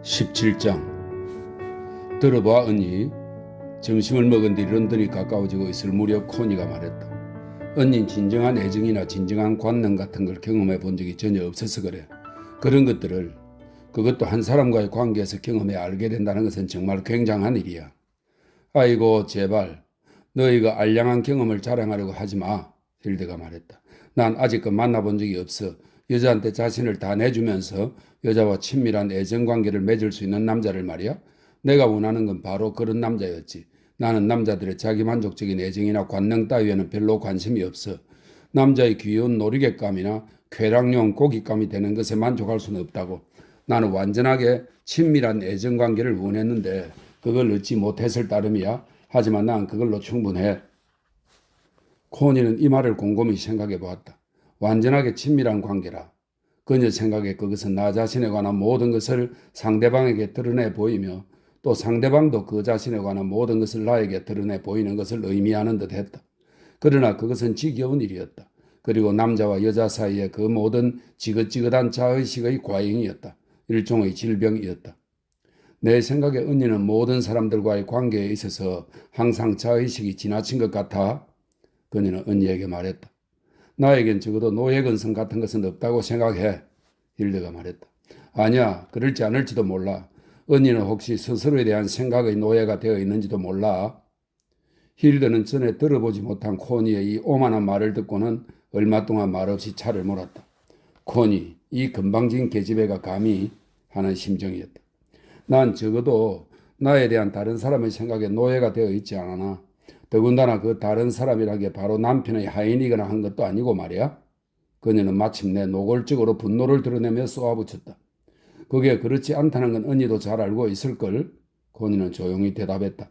17장. 들어봐 언니. 점심을 먹은 뒤 런던이 가까워지고 있을 무렵 코니가 말했다. 언니는 진정한 애정이나 진정한 관능 같은 걸 경험해 본 적이 전혀 없어서 그래. 그런 것들을 그것도 한 사람과의 관계에서 경험해 알게 된다는 것은 정말 굉장한 일이야. 아이고 제발 너희가 알량한 경험을 자랑하려고 하지 마. 힐드가 말했다. 난 아직껏 만나본 적이 없어. 여자한테 자신을 다 내주면서 여자와 친밀한 애정관계를 맺을 수 있는 남자를 말이야. 내가 원하는 건 바로 그런 남자였지. 나는 남자들의 자기만족적인 애정이나 관능 따위에는 별로 관심이 없어. 남자의 귀여운 놀이개감이나 쾌락용 고깃감이 되는 것에 만족할 수는 없다고. 나는 완전하게 친밀한 애정관계를 원했는데 그걸 얻지 못했을 따름이야. 하지만 난 그걸로 충분해. 코니는 이 말을 곰곰이 생각해 보았다. 완전하게 친밀한 관계라. 그녀 생각에 그것은 나 자신에 관한 모든 것을 상대방에게 드러내 보이며 또 상대방도 그 자신에 관한 모든 것을 나에게 드러내 보이는 것을 의미하는 듯 했다. 그러나 그것은 지겨운 일이었다. 그리고 남자와 여자 사이의 그 모든 지긋지긋한 자의식의 과잉이었다. 일종의 질병이었다. 내 생각에 언니는 모든 사람들과의 관계에 있어서 항상 자의식이 지나친 것 같아. 그녀는 언니에게 말했다. 나에겐 적어도 노예근성 같은 것은 없다고 생각해. 힐드가 말했다. 아니야, 그럴지 않을지도 몰라. 언니는 혹시 스스로에 대한 생각의 노예가 되어 있는지도 몰라. 힐드는 전에 들어보지 못한 코니의 이 오만한 말을 듣고는 얼마 동안 말없이 차를 몰았다. 코니, 이 건방진 계집애가 감히 하는 심정이었다. 난 적어도 나에 대한 다른 사람의 생각에 노예가 되어 있지 않아. 더군다나 그 다른 사람이란 게 바로 남편의 하인이거나 한 것도 아니고 말이야. 그녀는 마침내 노골적으로 분노를 드러내며 쏘아붙였다. 그게 그렇지 않다는 건 언니도 잘 알고 있을걸? 코니는 조용히 대답했다.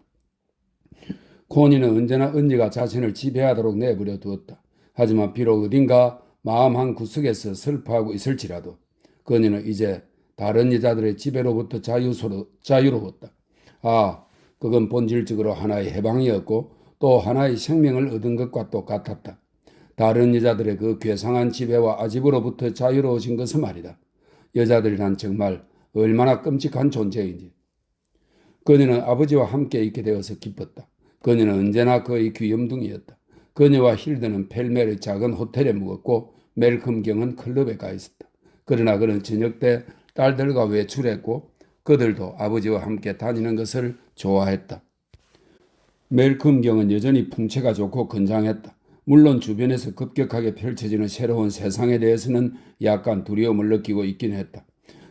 코니는 언제나 언니가 자신을 지배하도록 내버려 두었다. 하지만 비록 어딘가 마음 한 구석에서 슬퍼하고 있을지라도 그녀는 이제 다른 여자들의 지배로부터 자유로웠다. 아, 그건 본질적으로 하나의 해방이었고 또 하나의 생명을 얻은 것과 똑같았다. 다른 여자들의 그 괴상한 지배와 아집으로부터 자유로워진 것은 말이다. 여자들이란 정말 얼마나 끔찍한 존재인지. 그녀는 아버지와 함께 있게 되어서 기뻤다. 그녀는 언제나 그의 귀염둥이였다. 그녀와 힐드는 펠멜의 작은 호텔에 묵었고 멜컴 경은 클럽에 가 있었다. 그러나 그는 저녁 때 딸들과 외출했고 그들도 아버지와 함께 다니는 것을 좋아했다. 멜컴 경은 여전히 풍채가 좋고 건장했다. 물론 주변에서 급격하게 펼쳐지는 새로운 세상에 대해서는 약간 두려움을 느끼고 있긴 했다.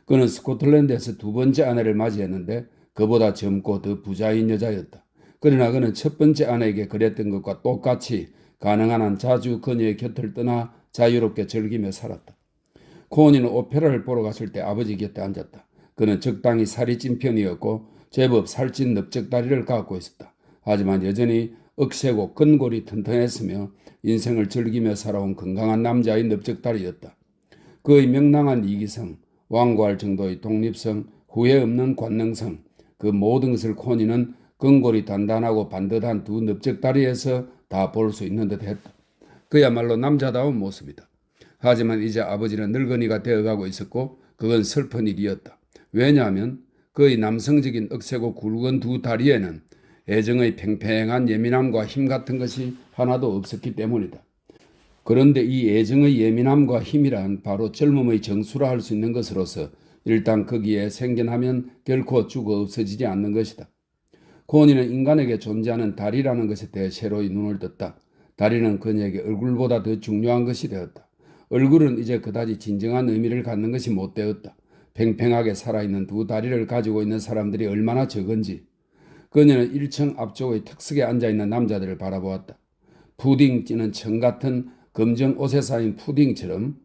그는 스코틀랜드에서 두 번째 아내를 맞이했는데 그보다 젊고 더 부자인 여자였다. 그러나 그는 첫 번째 아내에게 그랬던 것과 똑같이 가능한 한 자주 그녀의 곁을 떠나 자유롭게 즐기며 살았다. 코니는 오페라를 보러 갔을 때 아버지 곁에 앉았다. 그는 적당히 살이 찐 편이었고 제법 살찐 넓적다리를 갖고 있었다. 하지만 여전히 억세고 근골이 튼튼했으며 인생을 즐기며 살아온 건강한 남자의 넓적다리였다. 그의 명랑한 이기성, 완고할 정도의 독립성, 후회 없는 관능성, 그 모든 것을 코니는 근골이 단단하고 반듯한 두 넓적다리에서 다 볼 수 있는 듯 했다. 그야말로 남자다운 모습이다. 하지만 이제 아버지는 늙은이가 되어가고 있었고 그건 슬픈 일이었다. 왜냐하면 그의 남성적인 억세고 굵은 두 다리에는 애정의 팽팽한 예민함과 힘 같은 것이 하나도 없었기 때문이다. 그런데 이 애정의 예민함과 힘이란 바로 젊음의 정수라 할 수 있는 것으로서 일단 거기에 생겨나면 결코 죽어 없어지지 않는 것이다. 코니는 인간에게 존재하는 다리라는 것에 대해 새로이 눈을 떴다. 다리는 그녀에게 얼굴보다 더 중요한 것이 되었다. 얼굴은 이제 그다지 진정한 의미를 갖는 것이 못 되었다. 팽팽하게 살아있는 두 다리를 가지고 있는 사람들이 얼마나 적은지. 그녀는 1층 앞쪽의 턱석에 앉아있는 남자들을 바라보았다. 푸딩 찌는 청 같은 검정 옷에 쌓인 푸딩처럼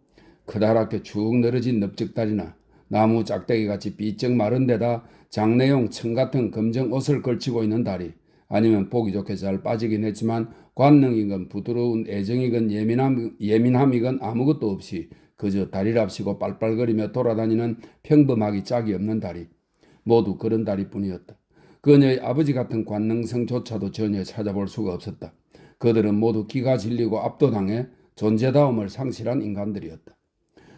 커다랗게 쭉 늘어진 넓적다리나 나무 짝대기같이 삐쩍 마른 데다 장내용 청 같은 검정 옷을 걸치고 있는 다리, 아니면 보기 좋게 잘 빠지긴 했지만 관능이건 부드러운 애정이건 예민함이건 아무것도 없이 그저 다리랍시고 빨빨거리며 돌아다니는 평범하기 짝이 없는 다리. 모두 그런 다리뿐이었다. 그녀의 아버지 같은 관능성조차도 전혀 찾아볼 수가 없었다. 그들은 모두 기가 질리고 압도당해 존재다움을 상실한 인간들이었다.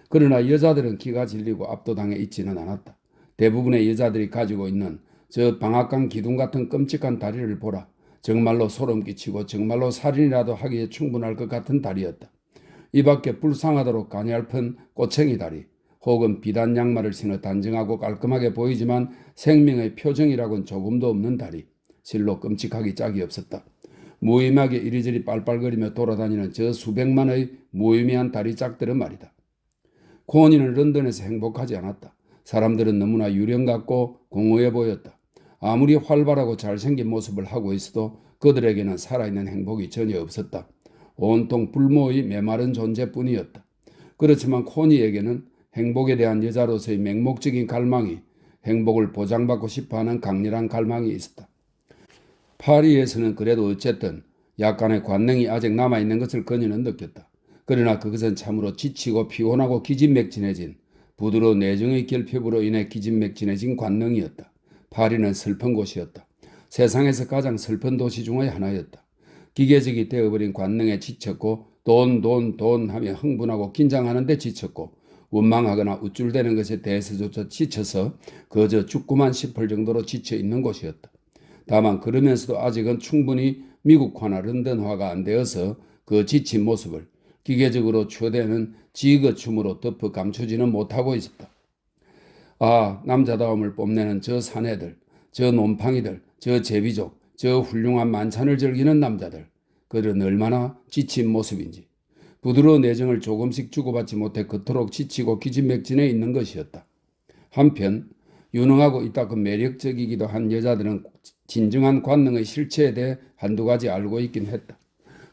그러나 여자들은 기가 질리고 압도당해 있지는 않았다. 대부분의 여자들이 가지고 있는 저 방앗간 기둥 같은 끔찍한 다리를 보라. 정말로 소름 끼치고 정말로 살인이라도 하기에 충분할 것 같은 다리였다. 이 밖에 불쌍하도록 가냘픈 꼬챙이 다리, 혹은 비단 양말을 신어 단정하고 깔끔하게 보이지만 생명의 표정이라고는 조금도 없는 다리. 실로 끔찍하기 짝이 없었다. 무의미하게 이리저리 빨빨거리며 돌아다니는 저 수백만의 무의미한 다리 짝들은 말이다. 코니는 런던에서 행복하지 않았다. 사람들은 너무나 유령 같고 공허해 보였다. 아무리 활발하고 잘생긴 모습을 하고 있어도 그들에게는 살아있는 행복이 전혀 없었다. 온통 불모의 메마른 존재뿐이었다. 그렇지만 코니에게는 행복에 대한 여자로서의 맹목적인 갈망이, 행복을 보장받고 싶어하는 강렬한 갈망이 있었다. 파리에서는 그래도 어쨌든 약간의 관능이 아직 남아있는 것을 그녀는 느꼈다. 그러나 그것은 참으로 지치고 피곤하고 기진맥진해진, 부드러운 내정의 결핍으로 인해 기진맥진해진 관능이었다. 파리는 슬픈 곳이었다. 세상에서 가장 슬픈 도시 중의 하나였다. 기계적이 되어버린 관능에 지쳤고 돈 하며 흥분하고 긴장하는 데 지쳤고 원망하거나 우쭐대는 것에 대해서조차 지쳐서 그저 죽구만 싶을 정도로 지쳐 있는 곳이었다. 다만 그러면서도 아직은 충분히 미국화나 런던화가 안 되어서 그 지친 모습을 기계적으로 추대는 지그춤으로 덮어 감추지는 못하고 있었다. 아, 남자다움을 뽐내는 저 사내들, 저 놈팡이들, 저 제비족, 저 훌륭한 만찬을 즐기는 남자들. 그들은 얼마나 지친 모습인지. 부드러운 애정을 조금씩 주고받지 못해 그토록 지치고 기진맥진해 있는 것이었다. 한편 유능하고 이따금 매력적이기도 한 여자들은 진정한 관능의 실체에 대해 한두 가지 알고 있긴 했다.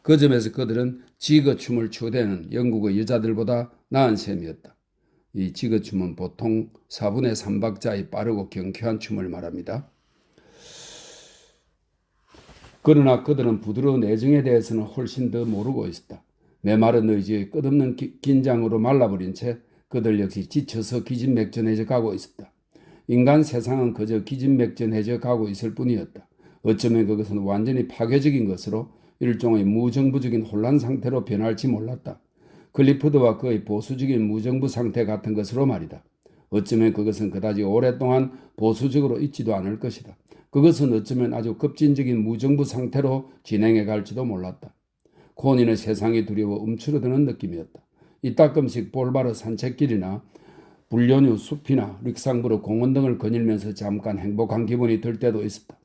그 점에서 그들은 지거춤을 추대는 영국의 여자들보다 나은 셈이었다. 이 지거춤은 보통 4분의 3박자의 빠르고 경쾌한 춤을 말합니다. 그러나 그들은 부드러운 애정에 대해서는 훨씬 더 모르고 있었다. 메마른 의지의 끝없는 긴장으로 말라버린 채 그들 역시 지쳐서 기진맥진해져 가고 있었다. 인간 세상은 그저 기진맥진해져 가고 있을 뿐이었다. 어쩌면 그것은 완전히 파괴적인 것으로 일종의 무정부적인 혼란 상태로 변할지 몰랐다. 클리프드와 그의 보수적인 무정부 상태 같은 것으로 말이다. 어쩌면 그것은 그다지 오랫동안 보수적으로 있지도 않을 것이다. 그것은 어쩌면 아주 급진적인 무정부 상태로 진행해 갈지도 몰랐다. 코니는 세상이 두려워 움츠러드는 느낌이었다. 이따금씩 볼바르 산책길이나 불륜유 숲이나 릭상부르 공원 등을 거닐면서 잠깐 행복한 기분이 들 때도 있었다.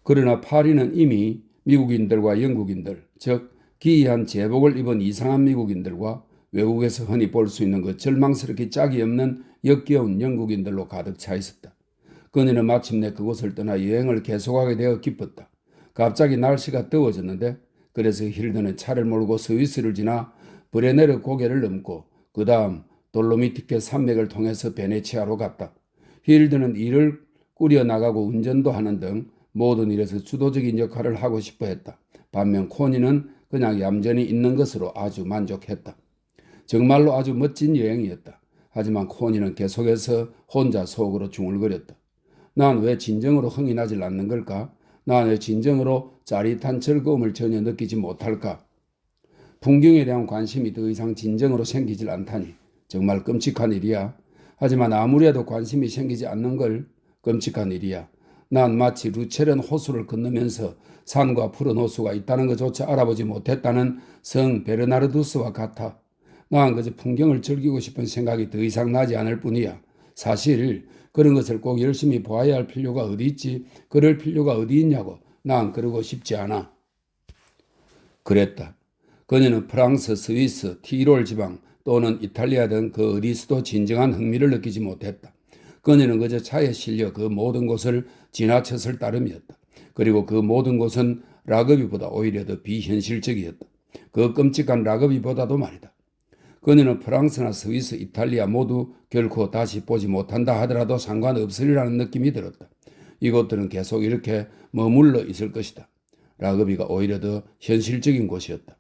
그러나 파리는 이미 미국인들과 영국인들, 즉 기이한 제복을 입은 이상한 미국인들과 외국에서 흔히 볼 수 있는 그 절망스럽게 짝이 없는 역겨운 영국인들로 가득 차 있었다. 그녀는 마침내 그곳을 떠나 여행을 계속하게 되어 기뻤다. 갑자기 날씨가 더워졌는데 그래서 힐드는 차를 몰고 스위스를 지나 브레네르 고개를 넘고 그 다음 돌로미티케 산맥을 통해서 베네치아로 갔다. 힐드는 일을 꾸려나가고 운전도 하는 등 모든 일에서 주도적인 역할을 하고 싶어 했다. 반면 코니는 그냥 얌전히 있는 것으로 아주 만족했다. 정말로 아주 멋진 여행이었다. 하지만 코니는 계속해서 혼자 속으로 중얼거렸다. 난 왜 진정으로 흥이 나질 않는 걸까? 난 왜 진정으로 짜릿한 즐거움을 전혀 느끼지 못할까? 풍경에 대한 관심이 더 이상 진정으로 생기질 않다니 정말 끔찍한 일이야. 하지만 아무리해도 관심이 생기지 않는 걸 끔찍한 일이야. 난 마치 루체른 호수를 건너면서 산과 푸른 호수가 있다는 것조차 알아보지 못했다는 성 베르나르두스와 같아. 난 그저 풍경을 즐기고 싶은 생각이 더 이상 나지 않을 뿐이야. 사실 그런 것을 꼭 열심히 보아야 할 필요가 어디 있지? 그럴 필요가 어디 있냐고. 난 그러고 싶지 않아. 그랬다. 그녀는 프랑스, 스위스, 티롤 지방 또는 이탈리아 등 그 어디서도 진정한 흥미를 느끼지 못했다. 그녀는 그저 차에 실려 그 모든 곳을 지나쳤을 따름이었다. 그리고 그 모든 곳은 라그비보다 오히려 더 비현실적이었다. 그 끔찍한 라그비보다도 말이다. 그녀는 프랑스나 스위스, 이탈리아 모두 결코 다시 보지 못한다 하더라도 상관없으리라는 느낌이 들었다. 이곳들은 계속 이렇게 머물러 있을 것이다. 라그비가 오히려 더 현실적인 곳이었다.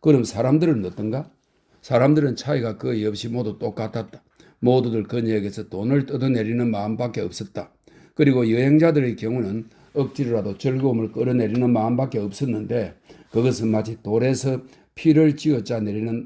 그럼 사람들은 어떤가? 사람들은 차이가 거의 없이 모두 똑같았다. 모두들 그녀에게서 돈을 뜯어내리는 마음밖에 없었다. 그리고 여행자들의 경우는 억지로라도 즐거움을 끌어내리는 마음밖에 없었는데 그것은 마치 돌에서 피를 쥐어짜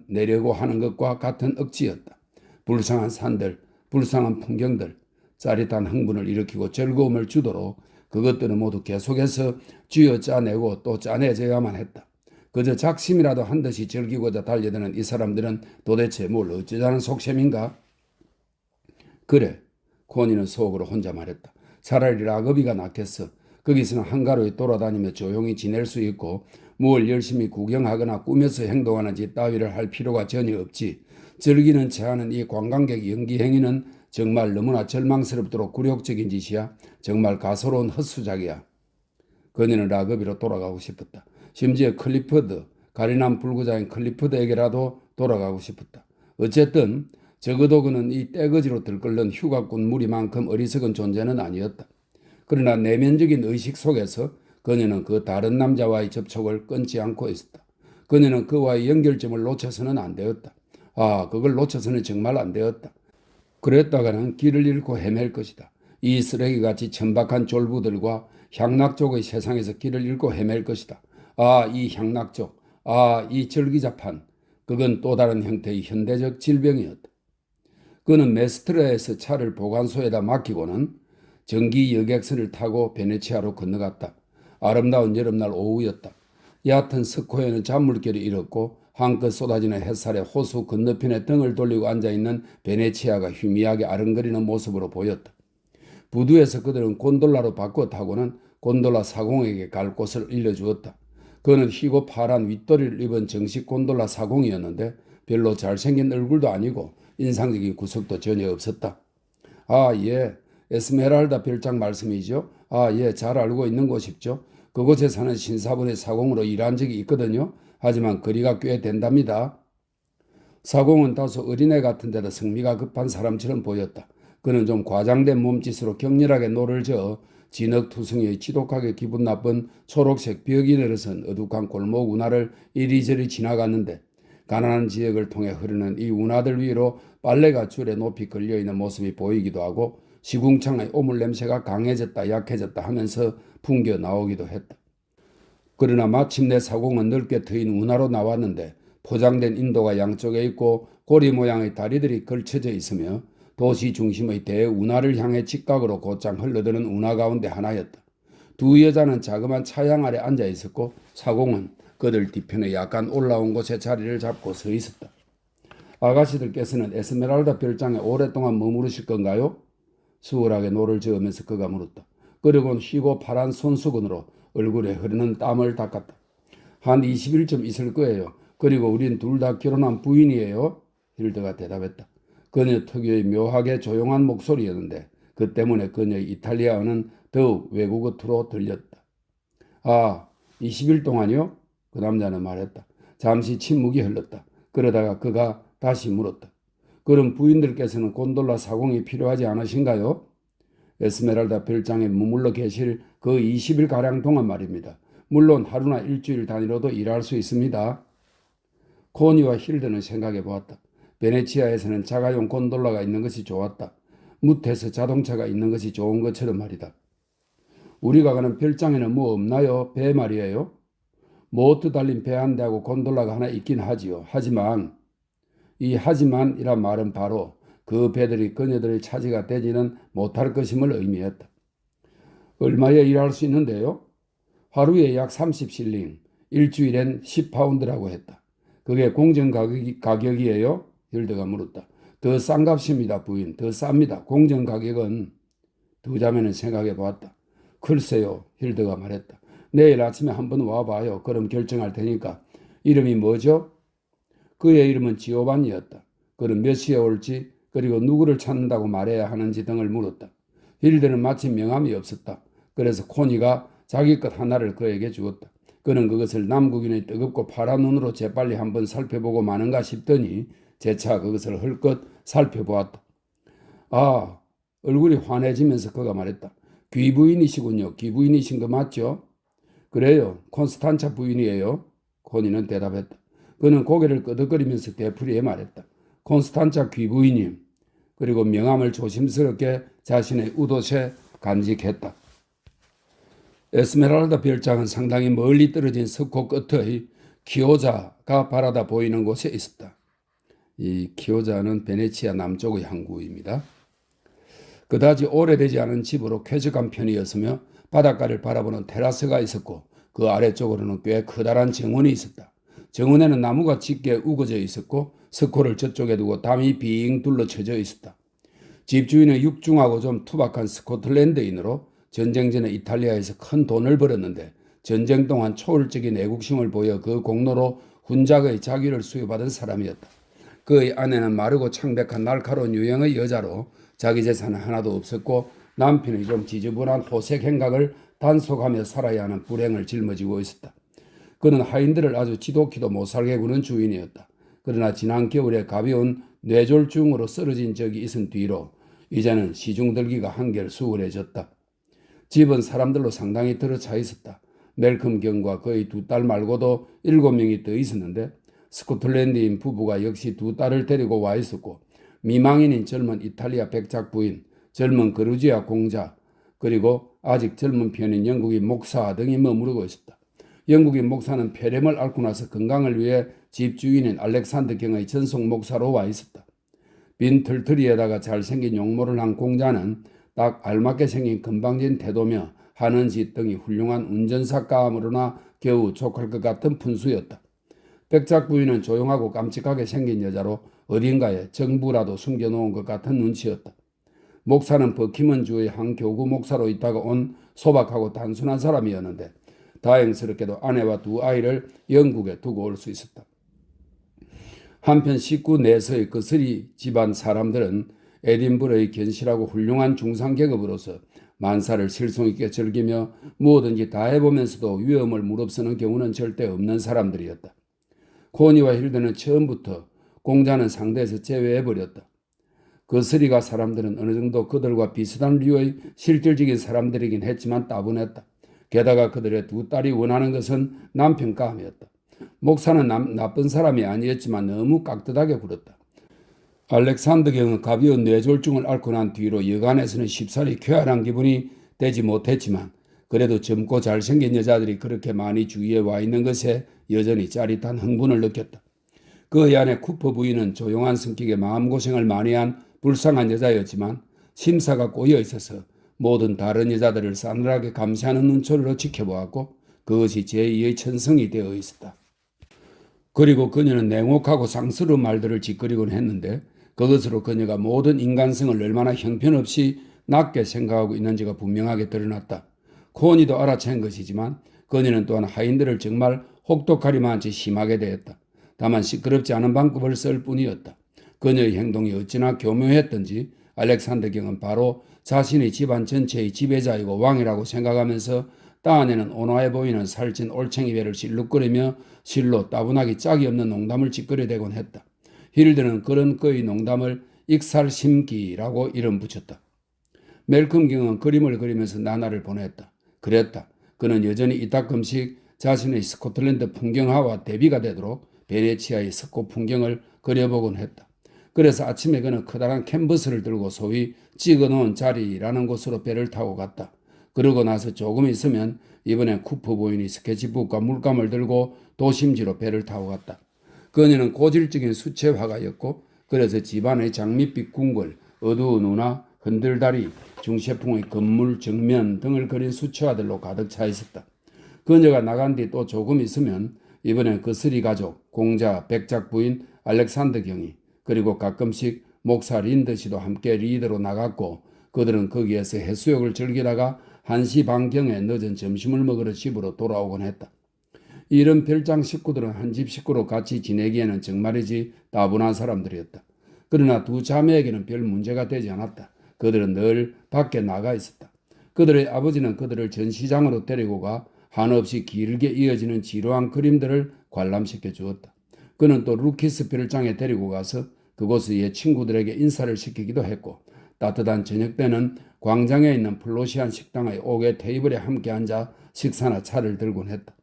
내려고 하는 것과 같은 억지였다. 불쌍한 산들, 불쌍한 풍경들, 짜릿한 흥분을 일으키고 즐거움을 주도록 그것들은 모두 계속해서 쥐어 짜내고 또 짜내져야만 했다. 그저 작심이라도 한 듯이 즐기고자 달려드는 이 사람들은 도대체 뭘 어쩌자는 속셈인가? 그래, 코니는 속으로 혼자 말했다. 차라리 라그비가 낫겠어. 거기서는 한가로이 돌아다니며 조용히 지낼 수 있고 뭘 열심히 구경하거나 꾸며서 행동하는 짓 따위를 할 필요가 전혀 없지. 즐기는 체하는 이 관광객 연기 행위는 정말 너무나 절망스럽도록 굴욕적인 짓이야. 정말 가소로운 헛수작이야. 그녀는 라그비로 돌아가고 싶었다. 심지어 클리퍼드, 가리난 불구자인 클리퍼드에게라도 돌아가고 싶었다. 어쨌든 적어도 그는 이 떼거지로 들끓는 휴가꾼 무리만큼 어리석은 존재는 아니었다. 그러나 내면적인 의식 속에서 그녀는 그 다른 남자와의 접촉을 끊지 않고 있었다. 그녀는 그와의 연결점을 놓쳐서는 안 되었다. 그걸 놓쳐서는 정말 안 되었다. 그랬다가는 길을 잃고 헤맬 것이다. 이 쓰레기같이 천박한 졸부들과 향락족의 세상에서 길을 잃고 헤맬 것이다. 이 향락족, 이 절기자판, 그건 또 다른 형태의 현대적 질병이었다. 그는 메스트라에서 차를 보관소에다 맡기고는 전기 여객선을 타고 베네치아로 건너갔다. 아름다운 여름날 오후였다. 얕은 스코에는 잔물결이 일었고 한껏 쏟아지는 햇살에 호수 건너편에 등을 돌리고 앉아있는 베네치아가 희미하게 아른거리는 모습으로 보였다. 부두에서 그들은 곤돌라로 바꿔 타고는 곤돌라 사공에게 갈 곳을 알려주었다. 그는 희고 파란 윗도리를 입은 정식 곤돌라 사공이었는데 별로 잘생긴 얼굴도 아니고 인상적인 구석도 전혀 없었다. 예, 에스메랄다 별장 말씀이죠. 예, 잘 알고 있는 곳이죠. 그곳에 사는 신사분의 사공으로 일한 적이 있거든요. 하지만 거리가 꽤 된답니다. 사공은 다소 어린애 같은 데다 성미가 급한 사람처럼 보였다. 그는 좀 과장된 몸짓으로 격렬하게 노를 저어 진흙투성이의 지독하게 기분 나쁜 초록색 벽이 내려선 어둑한 골목 운하를 이리저리 지나갔는데 가난한 지역을 통해 흐르는 이 운하들 위로 빨래가 줄에 높이 걸려있는 모습이 보이기도 하고 시궁창의 오물 냄새가 강해졌다 약해졌다 하면서 풍겨 나오기도 했다. 그러나 마침내 사공은 넓게 트인 운하로 나왔는데 포장된 인도가 양쪽에 있고 고리 모양의 다리들이 걸쳐져 있으며 도시 중심의 대운하를 향해 직각으로 곧장 흘러드는 운하 가운데 하나였다. 두 여자는 자그마한 차양 아래 앉아 있었고 사공은 그들 뒤편에 약간 올라온 곳에 자리를 잡고 서 있었다. 아가씨들께서는 에스메랄다 별장에 오랫동안 머무르실 건가요? 수월하게 노를 저으면서 그가 물었다. 그리고는 희고 파란 손수건으로 얼굴에 흐르는 땀을 닦았다. 한 20일쯤 있을 거예요. 그리고 우린 둘 다 결혼한 부인이에요. 힐드가 대답했다. 그녀 특유의 묘하게 조용한 목소리였는데 그 때문에 그녀의 이탈리아어는 더욱 외국어투로 들렸다. 20일 동안요? 그 남자는 말했다. 잠시 침묵이 흘렀다. 그러다가 그가 다시 물었다. 그럼 부인들께서는 곤돌라 사공이 필요하지 않으신가요? 에스메랄다 별장에 머물러 계실 그 20일가량 동안 말입니다. 물론 하루나 일주일 단위로도 일할 수 있습니다. 코니와 힐드는 생각해 보았다. 베네치아에서는 자가용 곤돌라가 있는 것이 좋았다. 무태서 자동차가 있는 것이 좋은 것처럼 말이다. 우리가 가는 별장에는 뭐 없나요? 배 말이에요. 모트 달린 배 한 대하고 곤돌라가 하나 있긴 하지요. 하지만 이 하지만이란 말은 바로 그 배들이 그녀들의 차지가 되지는 못할 것임을 의미했다. 얼마에 일할 수 있는데요? 하루에 약 30실링, 일주일엔 10파운드라고 했다. 그게 공정 가격이에요? 힐드가 물었다. 더 싼 값입니다, 부인. 더 쌉니다. 공정 가격은 두 자매는 생각해 보았다. 글쎄요, 힐드가 말했다. 내일 아침에 한번 와봐요. 그럼 결정할 테니까. 이름이 뭐죠? 그의 이름은 지오반니였다. 그는 몇 시에 올지 그리고 누구를 찾는다고 말해야 하는지 등을 물었다. 힐드는 마침 명함이 없었다. 그래서 코니가 자기 것 하나를 그에게 주었다. 그는 그것을 남국인의 뜨겁고 파란 눈으로 재빨리 한번 살펴보고 마는가 싶더니 재차 그것을 헐껏 살펴보았다. 얼굴이 환해지면서 그가 말했다. 귀부인이시군요. 귀부인이신 거 맞죠? 그래요. 콘스탄차 부인이에요. 코니는 대답했다. 그는 고개를 끄덕거리면서 되풀이해 말했다. 콘스탄차 귀부인님. 그리고 명함을 조심스럽게 자신의 우도에 간직했다. 에스메랄다 별장은 상당히 멀리 떨어진 석고 끝의 키오자가 바라다 보이는 곳에 있었다. 이 키오자는 베네치아 남쪽의 항구입니다. 그다지 오래되지 않은 집으로 쾌적한 편이었으며 바닷가를 바라보는 테라스가 있었고 그 아래쪽으로는 꽤 커다란 정원이 있었다. 정원에는 나무가 짙게 우거져 있었고 스코를 저쪽에 두고 담이 빙 둘러쳐져 있었다. 집주인은 육중하고 좀 투박한 스코틀랜드인으로 전쟁 전에 이탈리아에서 큰 돈을 벌었는데 전쟁 동안 초월적인 애국심을 보여 그 공로로 훈장의 자기를 수여받은 사람이었다. 그의 아내는 마르고 창백한 날카로운 유형의 여자로 자기 재산은 하나도 없었고 남편이 좀 지저분한 호색 행각을 단속하며 살아야 하는 불행을 짊어지고 있었다. 그는 하인들을 아주 지독히도 못살게 구는 주인이었다. 그러나 지난 겨울에 가벼운 뇌졸중으로 쓰러진 적이 있은 뒤로 이제는 시중들기가 한결 수월해졌다. 집은 사람들로 상당히 들어차 있었다. 멜컴 경과 그의 두 딸 말고도 7명이 더 있었는데 스코틀랜드인 부부가 역시 두 딸을 데리고 와 있었고 미망인인 젊은 이탈리아 백작 부인, 젊은 그루지아 공자, 그리고 아직 젊은 편인 영국인 목사 등이 머무르고 있었다. 영국인 목사는 폐렴을 앓고 나서 건강을 위해 집주인인 알렉산더 경의 전속 목사로 와 있었다. 빈 털터리에다가 잘생긴 용모를 한 공자는 딱 알맞게 생긴 건방진 태도며 하는 짓 등이 훌륭한 운전사감으로나 겨우 족할 것 같은 분수였다. 백작 부인은 조용하고 깜찍하게 생긴 여자로 어딘가에 정부라도 숨겨놓은 것 같은 눈치였다. 목사는 버키먼주의 한 교구 목사로 있다가 온 소박하고 단순한 사람이었는데 다행스럽게도 아내와 두 아이를 영국에 두고 올 수 있었다. 한편 식구 내서의 거스리 집안 사람들은 에딘버러의 견실하고 훌륭한 중상계급으로서 만사를 실속있게 즐기며 무엇든지 다 해보면서도 위험을 무릅쓰는 경우는 절대 없는 사람들이었다. 코니와 힐드는 처음부터 공자는 상대에서 제외해버렸다. 거스리가 사람들은 어느 정도 그들과 비슷한 류의 실질적인 사람들이긴 했지만 따분했다. 게다가 그들의 두 딸이 원하는 것은 남편감이었다. 목사는 나쁜 사람이 아니었지만 너무 깍듯하게 굴었다. 알렉산더 경은 가벼운 뇌졸중을 앓고 난 뒤로 여간에서는 쉽사리 쾌활한 기분이 되지 못했지만 그래도 젊고 잘생긴 여자들이 그렇게 많이 주위에 와 있는 것에 여전히 짜릿한 흥분을 느꼈다. 그의 아내 쿠퍼 부인은 조용한 성격에 마음고생을 많이 한 불쌍한 여자였지만 심사가 꼬여 있어서 모든 다른 여자들을 싸늘하게 감시하는 눈초리로 지켜보았고 그것이 제2의 천성이 되어 있었다. 그리고 그녀는 냉혹하고 상스러운 말들을 짓거리곤 했는데 그것으로 그녀가 모든 인간성을 얼마나 형편없이 낮게 생각하고 있는지가 분명하게 드러났다. 코니도 알아챈 것이지만 그녀는 또한 하인들을 정말 혹독하리만치 심하게 대했다. 다만 시끄럽지 않은 방법을 쓸 뿐이었다. 그녀의 행동이 어찌나 교묘했던지 알렉산더 경은 바로 자신의 집안 전체의 지배자이고 왕이라고 생각하면서 딴에는 온화해 보이는 살찐 올챙이 배를 실룩거리며 실로 따분하기 짝이 없는 농담을 짓거려대곤 했다. 힐드는 그런 그의 농담을 익살심기라고 이름 붙였다. 멜컴 경은 그림을 그리면서 나날을 보냈다. 그랬다. 그는 여전히 이따금씩 자신의 스코틀랜드 풍경화와 대비가 되도록 베네치아의 석고 풍경을 그려보곤 했다. 그래서 아침에 그는 커다란 캔버스를 들고 소위 찍어놓은 자리라는 곳으로 배를 타고 갔다. 그러고 나서 조금 있으면 이번엔 쿠퍼 부인이 스케치북과 물감을 들고 도심지로 배를 타고 갔다. 그녀는 고질적인 수채 화가였고 그래서 집안의 장밋빛 궁궐, 어두운 운하, 흔들다리, 중세풍의 건물 정면 등을 그린 수채화들로 가득 차 있었다. 그녀가 나간 뒤 또 조금 있으면 이번엔 거스리 가족, 공자, 백작 부인 알렉산더 경이 그리고 가끔씩 목사 린드 씨도 함께 리더로 나갔고 그들은 거기에서 해수욕을 즐기다가 1시 반경에 늦은 점심을 먹으러 집으로 돌아오곤 했다. 이런 별장 식구들은 한 집 식구로 같이 지내기에는 정말이지 따분한 사람들이었다. 그러나 두 자매에게는 별 문제가 되지 않았다. 그들은 늘 밖에 나가 있었다. 그들의 아버지는 그들을 전시장으로 데리고 가 한없이 길게 이어지는 지루한 그림들을 관람시켜 주었다. 그는 또 루키스 별장에 데리고 가서 그곳의 옛 친구들에게 인사를 시키기도 했고 따뜻한 저녁 때는 광장에 있는 플로시안 식당의 옥의 테이블에 함께 앉아 식사나 차를 들곤 했다.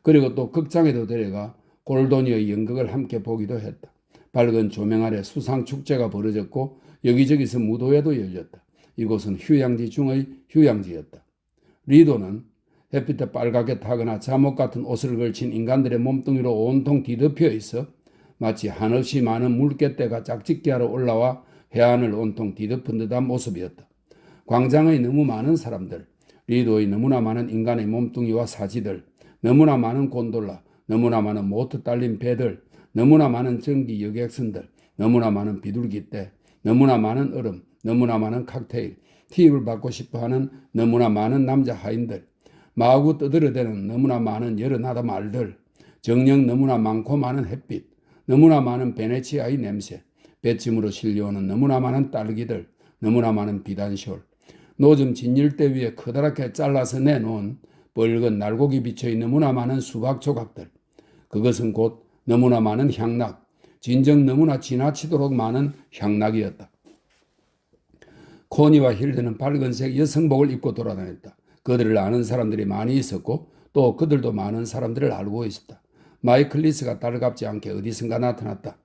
그리고 또 극장에도 데려가 골도니의 연극을 함께 보기도 했다. 밝은 조명 아래 수상 축제가 벌어졌고 여기저기서 무도회도 열렸다. 이곳은 휴양지 중의 휴양지였다. 리도는 햇빛에 빨갛게 타거나 잠옷 같은 옷을 걸친 인간들의 몸뚱이로 온통 뒤덮여 있어 마치 한없이 많은 물개떼가 짝짓기 하러 올라와 해안을 온통 뒤덮은 듯한 모습이었다. 광장의 너무 많은 사람들, 리도의 너무나 많은 인간의 몸뚱이와 사지들, 너무나 많은 곤돌라, 너무나 많은 모터 딸린 배들, 너무나 많은 전기 여객선들, 너무나 많은 비둘기떼, 너무나 많은 얼음, 너무나 많은 칵테일, 팁을 받고 싶어하는 너무나 많은 남자 하인들, 마구 떠들어대는 너무나 많은 여러 나다 말들, 정녕 너무나 많고 많은 햇빛, 너무나 많은 베네치아의 냄새, 배침으로 실려오는 너무나 많은 딸기들, 너무나 많은 비단시올, 노점 진열대 위에 커다랗게 잘라서 내놓은 뻘건 날고기 비쳐의 너무나 많은 수박 조각들, 그것은 곧 너무나 많은 향락, 진정 너무나 지나치도록 많은 향락이었다. 코니와 힐드는 밝은색 여성복을 입고 돌아다녔다. 그들을 아는 사람들이 많이 있었고 또 그들도 많은 사람들을 알고 있었다. 마이클리스가 달갑지 않게 어디선가 나타났다.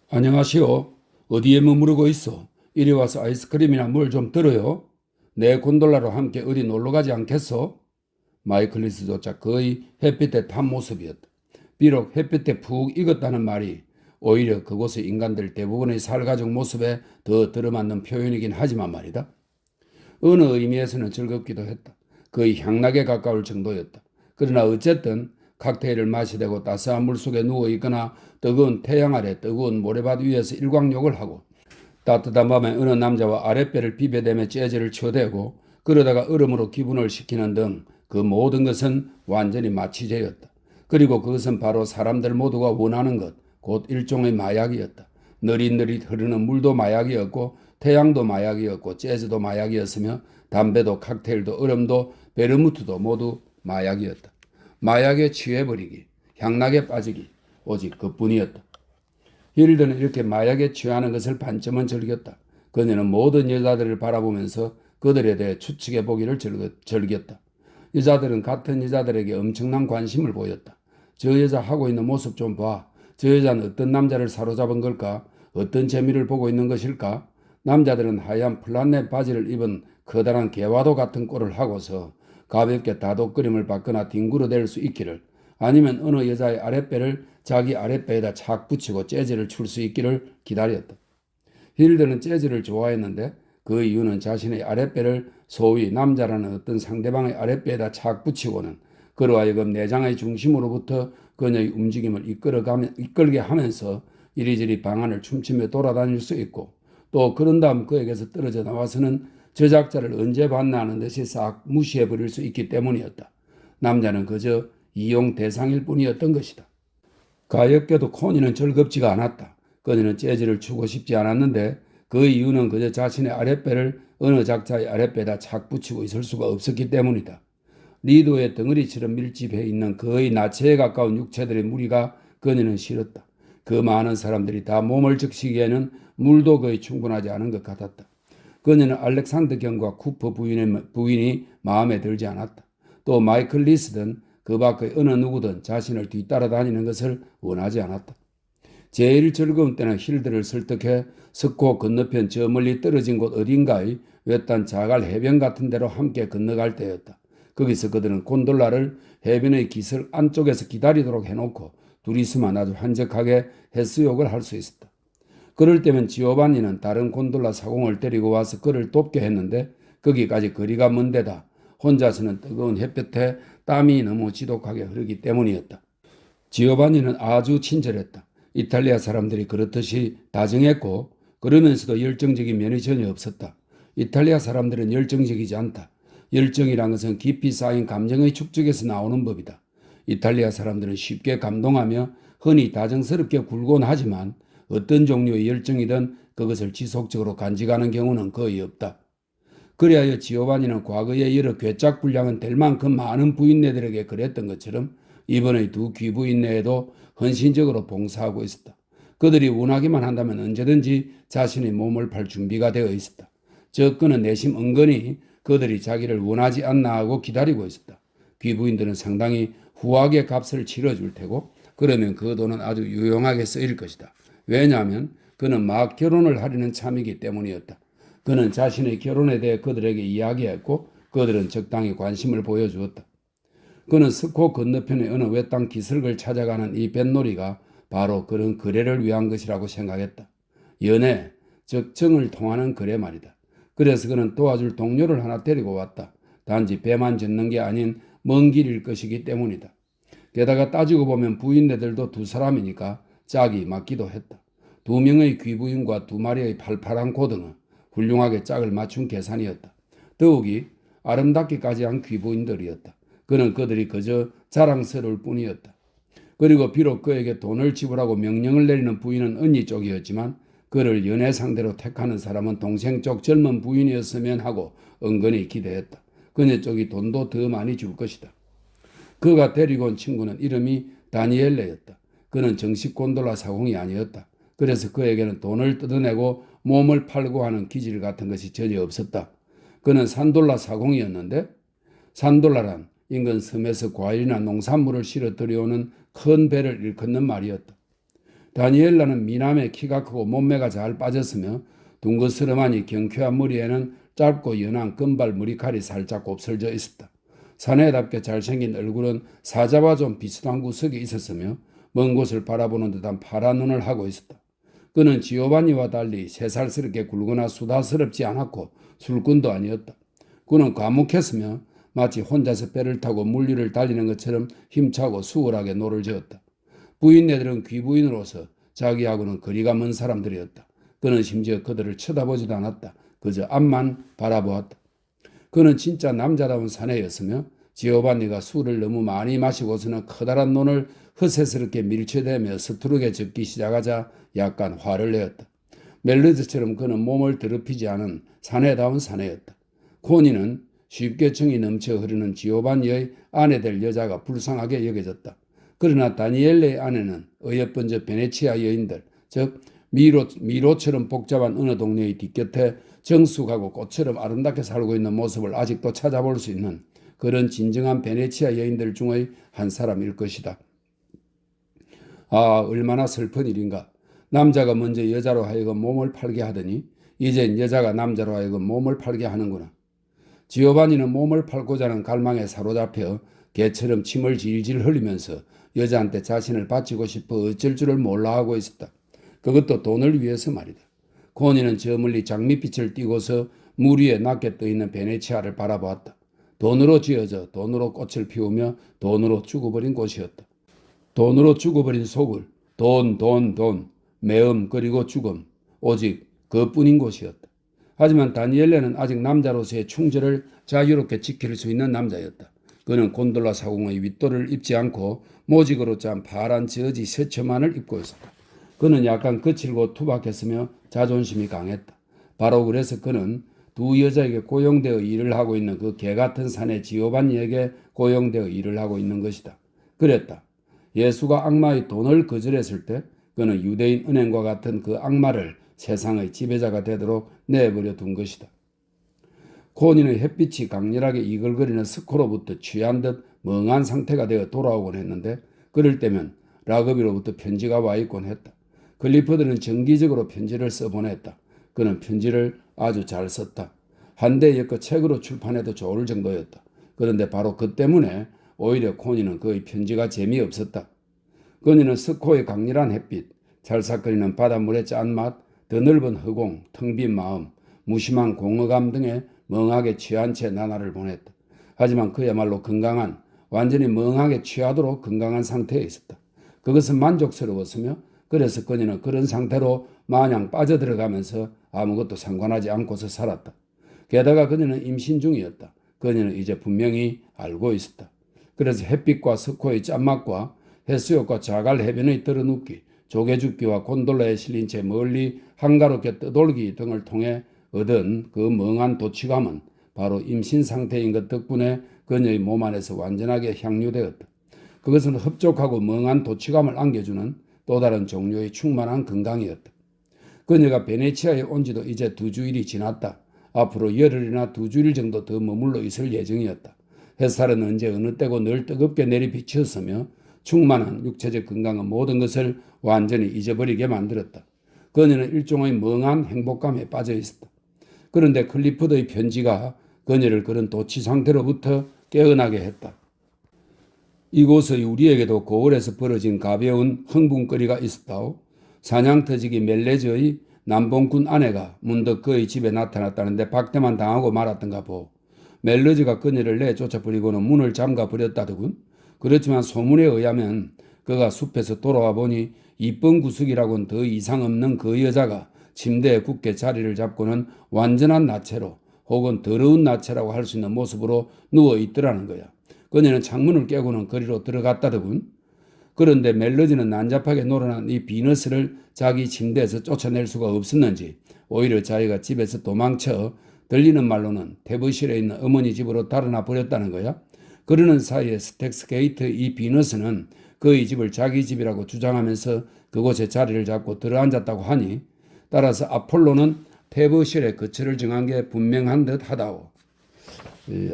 안녕하시오. 어디에 머무르고 있어? 이리 와서 아이스크림이나 물 좀 들어요. 내 곤돌라로 함께 어디 놀러 가지 않겠소? 마이클리스조차 거의 햇빛에 탄 모습이었다. 비록 햇빛에 푹 익었다는 말이 오히려 그곳의 인간들 대부분의 살가적 모습에 더 들어맞는 표현이긴 하지만 말이다. 어느 의미에서는 즐겁기도 했다. 거의 향락에 가까울 정도였다. 그러나 어쨌든 칵테일을 마시되고 따스한 물속에 누워있거나 뜨거운 태양 아래 뜨거운 모래밭 위에서 일광욕을 하고 따뜻한 밤에 어느 남자와 아랫배를 비벼대며 재즈를 쳐대고 그러다가 얼음으로 기분을 시키는 등 그 모든 것은 완전히 마취제였다. 그리고 그것은 바로 사람들 모두가 원하는 것, 곧 일종의 마약이었다. 느릿느릿 흐르는 물도 마약이었고 태양도 마약이었고 재즈도 마약이었으며 담배도 칵테일도 얼음도 베르무트도 모두 마약이었다. 마약에 취해버리기, 향락에 빠지기, 오직 그뿐이었다. 힐드는 이렇게 마약에 취하는 것을 반쯤은 즐겼다. 그녀는 모든 여자들을 바라보면서 그들에 대해 추측해보기를 즐겼다. 여자들은 같은 여자들에게 엄청난 관심을 보였다. 저 여자 하고 있는 모습 좀 봐. 저 여자는 어떤 남자를 사로잡은 걸까? 어떤 재미를 보고 있는 것일까? 남자들은 하얀 플란넷 바지를 입은 커다란 개화도 같은 꼴을 하고서 가볍게 다독거림을 받거나 뒹굴어댈 수 있기를, 아니면 어느 여자의 아랫배를 자기 아랫배에다 착 붙이고 재즈를 출 수 있기를 기다렸다. 힐드는 재즈를 좋아했는데 그 이유는 자신의 아랫배를 소위 남자라는 어떤 상대방의 아랫배에다 착 붙이고는 그로 하여금 내장의 중심으로부터 그녀의 움직임을 이끌게 하면서 이리저리 방안을 춤추며 돌아다닐 수 있고, 또 그런 다음 그에게서 떨어져 나와서는 저작자를 언제 봤나 하는 듯이 싹 무시해버릴 수 있기 때문이었다. 남자는 그저 이용 대상일 뿐이었던 것이다. 가엾게도 코니는 즐겁지가 않았다. 그녀는 재즈를 추고 싶지 않았는데 그 이유는 그저 자신의 아랫배를 어느 작자의 아랫배에다 착 붙이고 있을 수가 없었기 때문이다. 리도의 덩어리처럼 밀집해 있는 거의 나체에 가까운 육체들의 무리가 그녀는 싫었다. 그 많은 사람들이 다 몸을 적시기에는 물도 거의 충분하지 않은 것 같았다. 그녀는 알렉산더 경과 쿠퍼 부인이 마음에 들지 않았다. 또 마이클 리스든 그 밖의 어느 누구든 자신을 뒤따라다니는 것을 원하지 않았다. 제일 즐거운 때는 힐드를 설득해 석호 건너편 저 멀리 떨어진 곳 어딘가의 외딴 자갈 해변 같은 데로 함께 건너갈 때였다. 거기서 그들은 곤돌라를 해변의 기슭 안쪽에서 기다리도록 해놓고 둘이서만 아주 한적하게 해수욕을 할 수 있었다. 그럴 때면 지오바니는 다른 곤돌라 사공을 데리고 와서 그를 돕게 했는데 거기까지 거리가 먼 데다 혼자서는 뜨거운 햇볕에 땀이 너무 지독하게 흐르기 때문이었다. 지오바니는 아주 친절했다. 이탈리아 사람들이 그렇듯이 다정했고 그러면서도 열정적인 면이 전혀 없었다. 이탈리아 사람들은 열정적이지 않다. 열정이란 것은 깊이 쌓인 감정의 축적에서 나오는 법이다. 이탈리아 사람들은 쉽게 감동하며 흔히 다정스럽게 굴곤 하지만 어떤 종류의 열정이든 그것을 지속적으로 간직하는 경우는 거의 없다. 그리하여 지오바니는 과거에 여러 괴짝 분량은 될 만큼 많은 부인네들에게 그랬던 것처럼 이번의 두 귀부인네에도 헌신적으로 봉사하고 있었다. 그들이 원하기만 한다면 언제든지 자신의 몸을 팔 준비가 되어 있었다. 즉 그는 내심 은근히 그들이 자기를 원하지 않나 하고 기다리고 있었다. 귀부인들은 상당히 후하게 값을 치러줄 테고 그러면 그 돈은 아주 유용하게 쓰일 것이다. 왜냐하면 그는 막 결혼을 하려는 참이기 때문이었다. 그는 자신의 결혼에 대해 그들에게 이야기했고 그들은 적당히 관심을 보여주었다. 그는 스코 건너편의 어느 외딴 기슭을 찾아가는 이 뱃놀이가 바로 그런 거래를 위한 것이라고 생각했다. 연애, 즉 정을 통하는 거래 말이다. 그래서 그는 도와줄 동료를 하나 데리고 왔다. 단지 배만 젓는 게 아닌 먼 길일 것이기 때문이다. 게다가 따지고 보면 부인네들도 두 사람이니까 짝이 맞기도 했다. 두 명의 귀부인과 두 마리의 팔팔한 고등어, 훌륭하게 짝을 맞춘 계산이었다. 더욱이 아름답기까지 한 귀부인들이었다. 그는 그들이 그저 자랑스러울 뿐이었다. 그리고 비록 그에게 돈을 지불하고 명령을 내리는 부인은 언니 쪽이었지만 그를 연애 상대로 택하는 사람은 동생 쪽 젊은 부인이었으면 하고 은근히 기대했다. 그녀 쪽이 돈도 더 많이 줄 것이다. 그가 데리고 온 친구는 이름이 다니엘레였다. 그는 정식 곤돌라 사공이 아니었다. 그래서 그에게는 돈을 뜯어내고 몸을 팔고 하는 기질 같은 것이 전혀 없었다. 그는 산돌라 사공이었는데 산돌라란 인근 섬에서 과일이나 농산물을 실어 들여오는 큰 배를 일컫는 말이었다. 다니엘라는 미남에 키가 크고 몸매가 잘 빠졌으며 둥그스름하니 경쾌한 머리에는 짧고 연한 금발 머리칼이 살짝 곱슬져 있었다. 사내답게 잘생긴 얼굴은 사자와 좀 비슷한 구석이 있었으며 먼 곳을 바라보는 듯한 파란 눈을 하고 있었다. 그는 지오바니와 달리 새살스럽게 굴거나 수다스럽지 않았고 술꾼도 아니었다. 그는 과묵했으며 마치 혼자서 배를 타고 물리를 달리는 것처럼 힘차고 수월하게 노를 저었다. 부인네들은 귀부인으로서 자기하고는 거리가 먼 사람들이었다. 그는 심지어 그들을 쳐다보지도 않았다. 그저 앞만 바라보았다. 그는 진짜 남자다운 사내였으며 지오바니가 술을 너무 많이 마시고서는 커다란 눈을 허세스럽게 밀쳐대며 서투르게 젓기 시작하자 약간 화를 내었다. 멜로디처럼 그는 몸을 더럽히지 않은 사내다운 사내였다. 코니는 쉽게 정이 넘쳐 흐르는 지오바니의 아내 될 여자가 불쌍하게 여겨졌다. 그러나 다니엘레의 아내는 어여쁜 저 베네치아 여인들, 즉 미로처럼 복잡한 어느 동네의 뒷곁에 정숙하고 꽃처럼 아름답게 살고 있는 모습을 아직도 찾아볼 수 있는 그런 진정한 베네치아 여인들 중의 한 사람일 것이다. 아, 얼마나 슬픈 일인가. 남자가 먼저 여자로 하여금 몸을 팔게 하더니 이젠 여자가 남자로 하여금 몸을 팔게 하는구나. 지오바니는 몸을 팔고자 하는 갈망에 사로잡혀 개처럼 침을 질질 흘리면서 여자한테 자신을 바치고 싶어 어쩔 줄을 몰라 하고 있었다. 그것도 돈을 위해서 말이다. 코니는 저 멀리 장밋빛을 띠고서 물 위에 낮게 떠있는 베네치아를 바라보았다. 돈으로 지어져 돈으로 꽃을 피우며 돈으로 죽어버린 곳이었다. 돈으로 죽어버린 속을 돈, 매음 그리고 죽음, 오직 그뿐인 곳이었다. 하지만 다니엘레는 아직 남자로서의 충절을 자유롭게 지킬 수 있는 남자였다. 그는 곤돌라 사공의 윗도를 입지 않고 모직으로 짠 파란 저지 셔츠만을 입고 있었다. 그는 약간 거칠고 투박했으며 자존심이 강했다. 바로 그래서 그는 두 여자에게 고용되어 일을 하고 있는 그 개같은 사내 지오바니에게 고용되어 일을 하고 있는 것이다. 그랬다. 예수가 악마의 돈을 거절했을 때 그는 유대인 은행과 같은 그 악마를 세상의 지배자가 되도록 내버려 둔 것이다. 코니는 햇빛이 강렬하게 이글거리는 스코로부터 취한 듯 멍한 상태가 되어 돌아오곤 했는데 그럴 때면 라그비로부터 편지가 와 있곤 했다. 클리퍼드는 정기적으로 편지를 써보냈다. 그는 편지를 아주 잘 썼다. 한대 엮어 책으로 출판해도 좋을 정도였다. 그런데 바로 그 때문에 오히려 코니는 그의 편지가 재미없었다. 그녀는 스코의 강렬한 햇빛, 찰싹거리는 바닷물의 짠맛, 더 넓은 허공, 텅 빈 마음, 무심한 공허감 등에 멍하게 취한 채 나날을 보냈다. 하지만 그야말로 건강한, 완전히 멍하게 취하도록 건강한 상태에 있었다. 그것은 만족스러웠으며 그래서 그녀는 그런 상태로 마냥 빠져들어가면서 아무것도 상관하지 않고서 살았다. 게다가 그녀는 임신 중이었다. 그녀는 이제 분명히 알고 있었다. 그래서 햇빛과 스코의 짠맛과 해수욕과 자갈 해변의 들어눕기, 조개죽기와 곤돌라에 실린 채 멀리 한가롭게 떠돌기 등을 통해 얻은 그 멍한 도취감은 바로 임신 상태인 것 덕분에 그녀의 몸 안에서 완전하게 향유되었다. 그것은 흡족하고 멍한 도취감을 안겨주는 또 다른 종류의 충만한 건강이었다. 그녀가 베네치아에 온 지도 이제 2주일이 지났다. 앞으로 열흘이나 2주일 정도 더 머물러 있을 예정이었다. 햇살은 언제 어느 때고 늘 뜨겁게 내리비쳤으며 충만한 육체적 건강은 모든 것을 완전히 잊어버리게 만들었다. 그녀는 일종의 멍한 행복감에 빠져 있었다. 그런데 클리프드의 편지가 그녀를 그런 도취 상태로부터 깨어나게 했다. 이곳의 우리에게도 고을에서 벌어진 가벼운 흥분거리가 있었다오. 사냥터지기 멜레즈의 남봉꾼 아내가 문득 그의 집에 나타났다는데 박대만 당하고 말았던가 보. 멜러지가 그녀를 내쫓아버리고는 문을 잠가 버렸다더군. 그렇지만 소문에 의하면 그가 숲에서 돌아와 보니 이쁜 구석이라고는 더 이상 없는 그 여자가 침대에 굳게 자리를 잡고는 완전한 나체로 혹은 더러운 나체라고 할 수 있는 모습으로 누워있더라는 거야. 그녀는 창문을 깨고는 거리로 들어갔다더군. 그런데 멜러지는 난잡하게 놀아난 이 비너스를 자기 침대에서 쫓아낼 수가 없었는지 오히려 자기가 집에서 도망쳐 들리는 말로는 태부실에 있는 어머니 집으로 달아나 버렸다는 거야. 그러는 사이에 스택스게이트 이 비너스는 그의 집을 자기 집이라고 주장하면서 그곳에 자리를 잡고 들어앉았다고 하니 따라서 아폴로는 태부실에 거처를 정한 게 분명한 듯 하다오.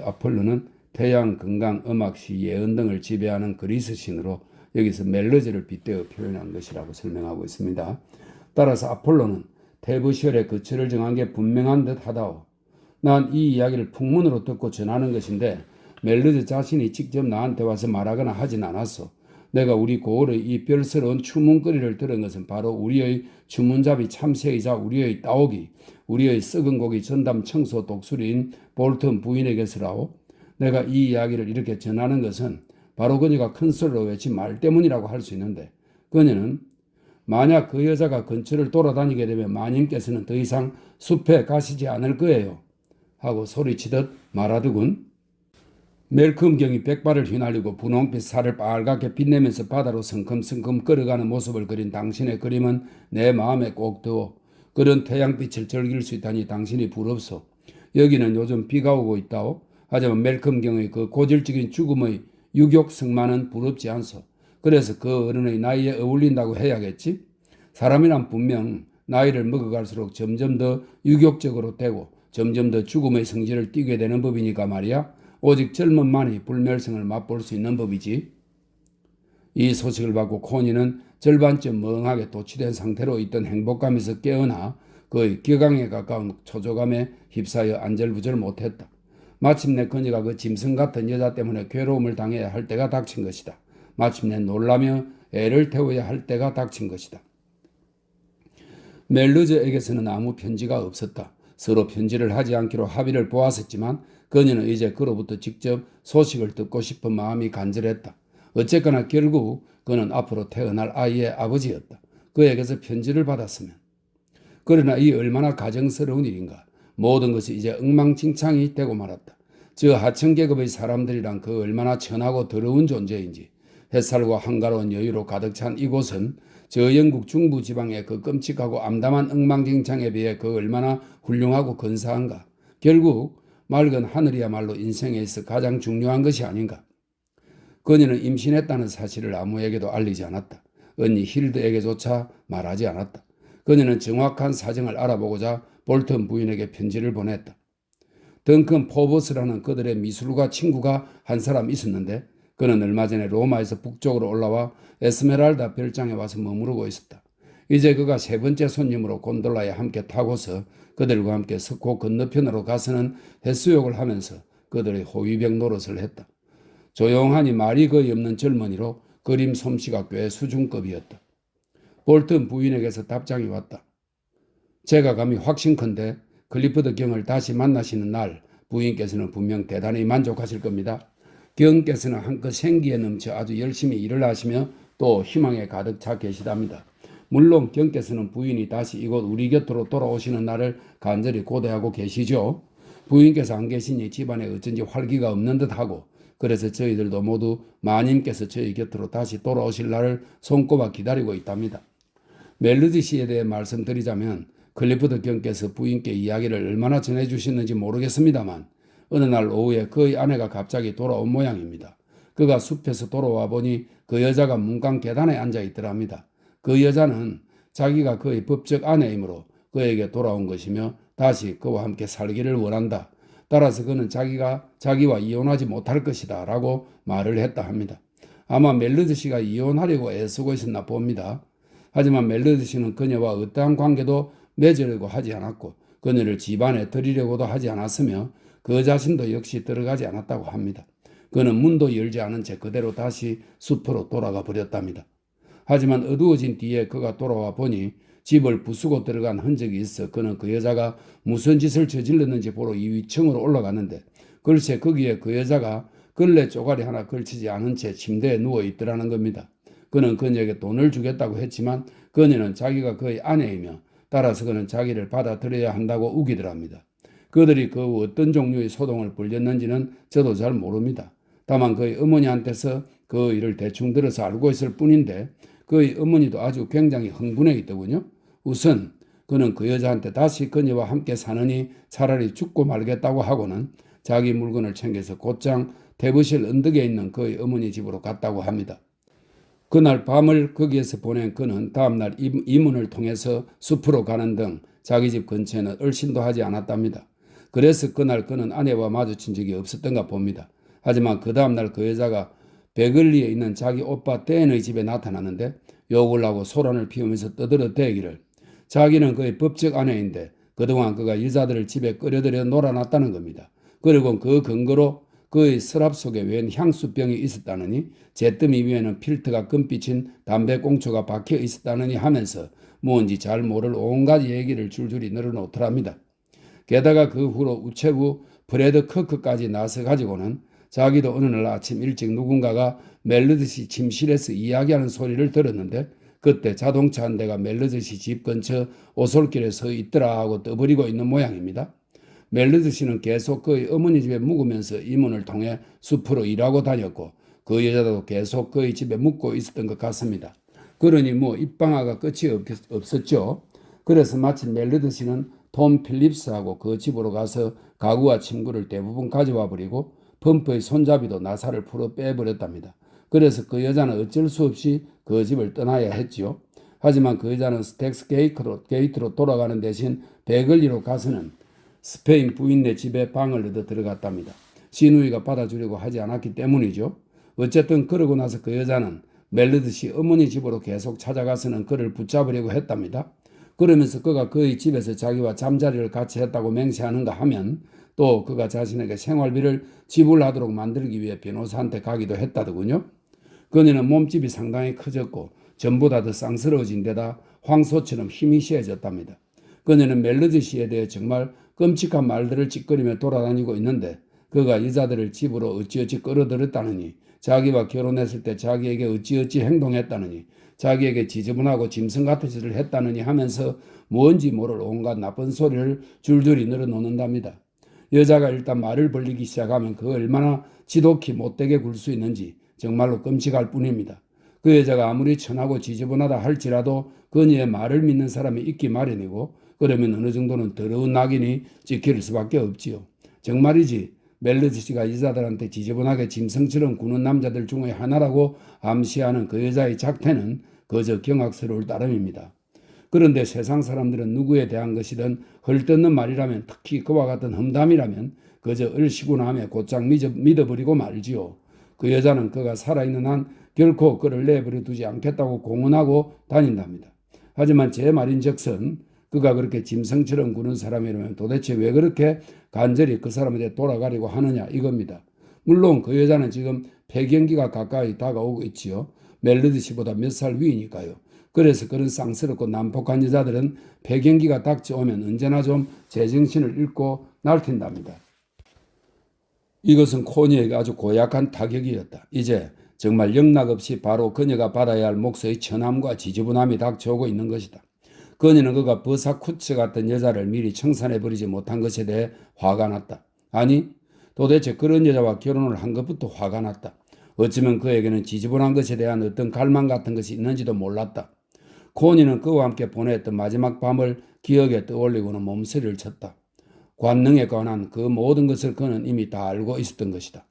아폴로는 태양, 건강, 음악시, 예언 등을 지배하는 그리스 신으로 여기서 멜러지를 빗대어 표현한 것이라고 설명하고 있습니다. 따라서 아폴로는 태부시열의 거처를 정한 게 분명한 듯 하다오. 난 이 이야기를 풍문으로 듣고 전하는 것인데 멜러지 자신이 직접 나한테 와서 말하거나 하진 않았어. 내가 우리 고을의 이 별스러운 추문거리를 들은 것은 바로 우리의 주문잡이 참새이자 우리의 따오기, 우리의 썩은 고기 전담 청소 독수리인 볼턴 부인에게서라오. 내가 이 이야기를 이렇게 전하는 것은 바로 그녀가 큰 소리로 외친 말 때문이라고 할 수 있는데 그녀는 만약 그 여자가 근처를 돌아다니게 되면 마님께서는 더 이상 숲에 가시지 않을 거예요 하고 소리치듯 말하더군. 멜컴경이 백발을 휘날리고 분홍빛 살을 빨갛게 빛내면서 바다로 성큼성큼 걸어가는 모습을 그린 당신의 그림은 내 마음에 꼭 들어. 그런 태양빛을 즐길 수 있다니 당신이 부럽소. 여기는 요즘 비가 오고 있다오. 하지만 멜컴경의 그 고질적인 죽음의 유격성만은 부럽지 않소. 그래서 그 어른의 나이에 어울린다고 해야겠지? 사람이란 분명 나이를 먹어갈수록 점점 더 유격적으로 되고 점점 더 죽음의 성질을 띠게 되는 법이니까 말이야. 오직 젊은만이 불멸성을 맛볼 수 있는 법이지. 이 소식을 받고 코니는 절반쯤 멍하게 도취된 상태로 있던 행복감에서 깨어나 거의 기강에 가까운 초조감에 휩싸여 안절부절 못했다. 마침내 그녀가 그 짐승 같은 여자 때문에 괴로움을 당해야 할 때가 닥친 것이다. 마침내 놀라며 애를 태워야 할 때가 닥친 것이다. 멜르즈에게서는 아무 편지가 없었다. 서로 편지를 하지 않기로 합의를 보았었지만 그녀는 이제 그로부터 직접 소식을 듣고 싶은 마음이 간절했다. 어쨌거나 결국 그는 앞으로 태어날 아이의 아버지였다. 그에게서 편지를 받았으면. 그러나 이 얼마나 가정스러운 일인가. 모든 것이 이제 엉망진창이 되고 말았다. 저 하층계급의 사람들이란 그 얼마나 천하고 더러운 존재인지. 햇살과 한가로운 여유로 가득 찬 이곳은 저 영국 중부 지방의 그 끔찍하고 암담한 엉망진창에 비해 그 얼마나 훌륭하고 근사한가. 결국 맑은 하늘이야말로 인생에 있어 가장 중요한 것이 아닌가. 그녀는 임신했다는 사실을 아무에게도 알리지 않았다. 언니 힐드에게조차 말하지 않았다. 그녀는 정확한 사정을 알아보고자 볼턴 부인에게 편지를 보냈다. 덩컨 포버스라는 그들의 미술가 친구가 한 사람 있었는데 그는 얼마 전에 로마에서 북쪽으로 올라와 에스메랄다 별장에 와서 머무르고 있었다. 이제 그가 세 번째 손님으로 곤돌라에 함께 타고서 그들과 함께 석호 건너편으로 가서는 해수욕을 하면서 그들의 호위병 노릇을 했다. 조용하니 말이 거의 없는 젊은이로 그림 솜씨가 꽤 수준급이었다. 볼턴 부인에게서 답장이 왔다. 제가 감히 확신컨대 클리포드 경을 다시 만나시는 날 부인께서는 분명 대단히 만족하실 겁니다. 경께서는 한껏 생기에 넘쳐 아주 열심히 일을 하시며 또 희망에 가득 차 계시답니다. 물론 경께서는 부인이 다시 이곳 우리 곁으로 돌아오시는 날을 간절히 고대하고 계시죠. 부인께서 안 계시니 집안에 어쩐지 활기가 없는 듯하고 그래서 저희들도 모두 마님께서 저희 곁으로 다시 돌아오실 날을 손꼽아 기다리고 있답니다. 멜르지 씨에 대해 말씀드리자면 클리포드 경께서 부인께 이야기를 얼마나 전해주셨는지 모르겠습니다만 어느 날 오후에 그의 아내가 갑자기 돌아온 모양입니다. 그가 숲에서 돌아와 보니 그 여자가 문강 계단에 앉아 있더랍니다. 그 여자는 자기가 그의 법적 아내이므로 그에게 돌아온 것이며 다시 그와 함께 살기를 원한다. 따라서 그는 자기와 이혼하지 못할 것이다 라고 말을 했다 합니다. 아마 멜르드 씨가 이혼하려고 애쓰고 있었나 봅니다. 하지만 멜르드 씨는 그녀와 어떠한 관계도 맺으려고 하지 않았고 그녀를 집안에 들이려고도 하지 않았으며 그 자신도 역시 들어가지 않았다고 합니다. 그는 문도 열지 않은 채 그대로 다시 숲으로 돌아가 버렸답니다. 하지만 어두워진 뒤에 그가 돌아와 보니 집을 부수고 들어간 흔적이 있어 그는 그 여자가 무슨 짓을 저질렀는지 보러 2층으로 올라갔는데 글쎄 거기에 그 여자가 걸레 쪼가리 하나 걸치지 않은 채 침대에 누워 있더라는 겁니다. 그는 그녀에게 돈을 주겠다고 했지만 그녀는 자기가 그의 아내이며 따라서 그는 자기를 받아들여야 한다고 우기더랍니다. 그들이 그 어떤 종류의 소동을 벌였는지는 저도 잘 모릅니다. 다만 그의 어머니한테서 그 일을 대충 들어서 알고 있을 뿐인데 그의 어머니도 아주 굉장히 흥분해 있더군요. 우선 그는 그 여자한테 다시 그녀와 함께 사느니 차라리 죽고 말겠다고 하고는 자기 물건을 챙겨서 곧장 대부실 언덕에 있는 그의 어머니 집으로 갔다고 합니다. 그날 밤을 거기에서 보낸 그는 다음날 이문을 통해서 숲으로 가는 등 자기 집 근처에는 얼씬도 하지 않았답니다. 그래서 그날 그는 아내와 마주친 적이 없었던가 봅니다. 하지만 그 다음날 그 여자가 베글리에 있는 자기 오빠 댄의 집에 나타나는데 욕을 하고 소란을 피우면서 떠들어대기를 자기는 그의 법적 아내인데 그동안 그가 여자들을 집에 끌어들여 놀아놨다는 겁니다. 그리고 그 근거로 그의 서랍 속에 웬 향수병이 있었다느니 잿더미 위에는 필터가 금빛인 담배꽁초가 박혀 있었다느니 하면서 뭔지 잘 모를 온갖 얘기를 줄줄이 늘어놓더랍니다. 게다가 그 후로 우체부 브래드 커크까지 나서가지고는 자기도 어느 날 아침 일찍 누군가가 멜르드시 침실에서 이야기하는 소리를 들었는데 그때 자동차 한 대가 멜르드시 집 근처 오솔길에 서 있더라 하고 떠버리고 있는 모양입니다. 멜르드시는 계속 그의 어머니 집에 묵으면서 이문을 통해 숲으로 일하고 다녔고 그 여자도 계속 그의 집에 묵고 있었던 것 같습니다. 그러니 뭐 입방아가 끝이 없었죠. 그래서 마침 멜르드시는 톰 필립스하고 그 집으로 가서 가구와 침구를 대부분 가져와 버리고 펌프의 손잡이도 나사를 풀어 빼버렸답니다. 그래서 그 여자는 어쩔 수 없이 그 집을 떠나야 했지요. 하지만 그 여자는 스택스 게이트로 돌아가는 대신 베글리로 가서는 스페인 부인네 집에 방을 얻어 들어갔답니다. 시누이가 받아주려고 하지 않았기 때문이죠. 어쨌든 그러고 나서 그 여자는 멜르드시 어머니 집으로 계속 찾아가서는 그를 붙잡으려고 했답니다. 그러면서 그가 그의 집에서 자기와 잠자리를 같이 했다고 맹세하는가 하면 또 그가 자신에게 생활비를 지불하도록 만들기 위해 변호사한테 가기도 했다더군요. 그녀는 몸집이 상당히 커졌고 전보다 더 쌍스러워진 데다 황소처럼 힘이 세졌답니다. 그녀는 멜르드시에 대해 정말 끔찍한 말들을 찌꺼리며 돌아다니고 있는데 그가 여자들을 집으로 어찌어찌 끌어들였다느니 자기와 결혼했을 때 자기에게 어찌어찌 행동했다느니 자기에게 지저분하고 짐승 같은 짓을 했다느니 하면서 뭔지 모를 온갖 나쁜 소리를 줄줄이 늘어놓는답니다. 여자가 일단 말을 벌리기 시작하면 그 얼마나 지독히 못되게 굴 수 있는지 정말로 끔찍할 뿐입니다. 그 여자가 아무리 천하고 지저분하다 할지라도 그녀의 말을 믿는 사람이 있기 마련이고 그러면 어느 정도는 더러운 낙인이 찍힐 수밖에 없지요. 정말이지 멜르드시가 여자들한테 지저분하게 짐승처럼 구는 남자들 중에 하나라고 암시하는 그 여자의 작태는 그저 경악스러울 따름입니다. 그런데 세상 사람들은 누구에 대한 것이든 헐뜯는 말이라면 특히 그와 같은 험담이라면 그저 얼씨구나 하며 곧장 믿어버리고 말지요. 그 여자는 그가 살아있는 한 결코 그를 내버려 두지 않겠다고 공언하고 다닌답니다. 하지만 제 말인즉슨 그가 그렇게 짐승처럼 구는 사람이라면 도대체 왜 그렇게 간절히 그 사람한테 돌아가려고 하느냐 이겁니다. 물론 그 여자는 지금 폐경기가 가까이 다가오고 있지요. 멜르드시보다 몇 살 위이니까요. 그래서 그런 쌍스럽고 난폭한 여자들은 폐경기가 닥쳐오면 언제나 좀 제정신을 잃고 날튄답니다. 이것은 코니에게 아주 고약한 타격이었다. 이제 정말 영락없이 바로 그녀가 받아야 할 몫의 천함과 지저분함이 닥쳐오고 있는 것이다. 그녀는 그가 버사쿠츠 같은 여자를 미리 청산해버리지 못한 것에 대해 화가 났다. 아니, 도대체 그런 여자와 결혼을 한 것부터 화가 났다. 어쩌면 그에게는 지저분한 것에 대한 어떤 갈망 같은 것이 있는지도 몰랐다. 코니는 그와 함께 보냈던 마지막 밤을 기억에 떠올리고는 몸서리를 쳤다. 관능에 관한 그 모든 것을 그는 이미 다 알고 있었던 것이다.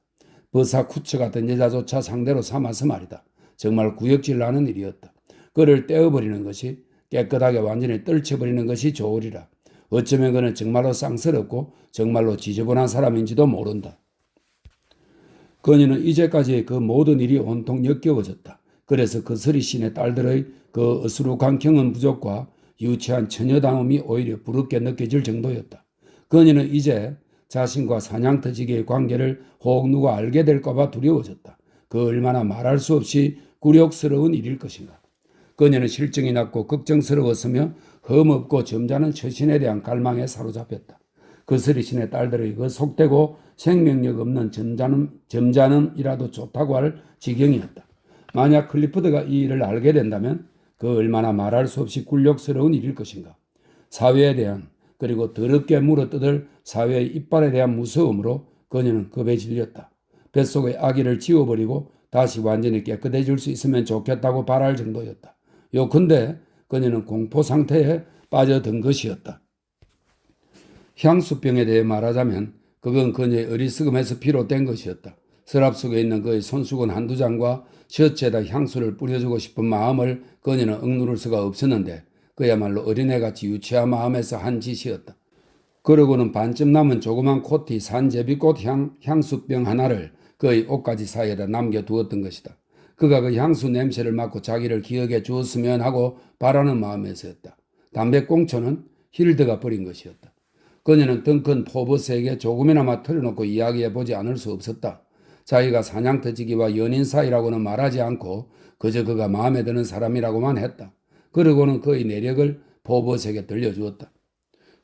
버사쿠츠 같은 여자조차 상대로 삼아서 말이다. 정말 구역질 나는 일이었다. 그를 떼어버리는 것이 깨끗하게 완전히 떨쳐버리는 것이 좋으리라. 어쩌면 그는 정말로 쌍스럽고 정말로 지저분한 사람인지도 모른다. 그녀는 이제까지 그 모든 일이 온통 역겨워졌다. 그래서 그 서리신의 딸들의 그 어수룩한 경험 부족과 유치한 처녀다움이 오히려 부럽게 느껴질 정도였다. 그녀는 이제 자신과 사냥터지기의 관계를 혹 누가 알게 될까 봐 두려워졌다. 그 얼마나 말할 수 없이 굴욕스러운 일일 것인가. 그녀는 실증이 났고 걱정스러웠으며 험없고 점잖은 처신에 대한 갈망에 사로잡혔다. 거스리신의 딸들의 그 속되고 생명력 없는 점잖음이라도 좋다고 할 지경이었다. 만약 클리프드가 이 일을 알게 된다면 그 얼마나 말할 수 없이 굴욕스러운 일일 것인가. 사회에 대한 그리고 더럽게 물어뜯을 사회의 이빨에 대한 무서움으로 그녀는 겁에 질렸다. 뱃속의 아기를 지워버리고 다시 완전히 깨끗해질 수 있으면 좋겠다고 바랄 정도였다. 요컨대 그녀는 공포 상태에 빠져든 것이었다. 향수병에 대해 말하자면 그건 그녀의 어리석음에서 비롯된 것이었다. 서랍 속에 있는 그의 손수건 한두 장과 셔츠에다 향수를 뿌려주고 싶은 마음을 그녀는 억누를 수가 없었는데 그야말로 어린애같이 유치한 마음에서 한 짓이었다. 그러고는 반쯤 남은 조그만 코티 산제비꽃 향수병 하나를 그의 옷가지 사이에다 남겨두었던 것이다. 그가 그 향수 냄새를 맡고 자기를 기억해 주었으면 하고 바라는 마음에서였다. 담배꽁초는 힐드가 버린 것이었다. 그녀는 덩큰 포버스에게 조금이나마 털어놓고 이야기해보지 않을 수 없었다. 자기가 사냥터지기와 연인 사이라고는 말하지 않고 그저 그가 마음에 드는 사람이라고만 했다. 그러고는 그의 내력을 포버스에게 들려주었다.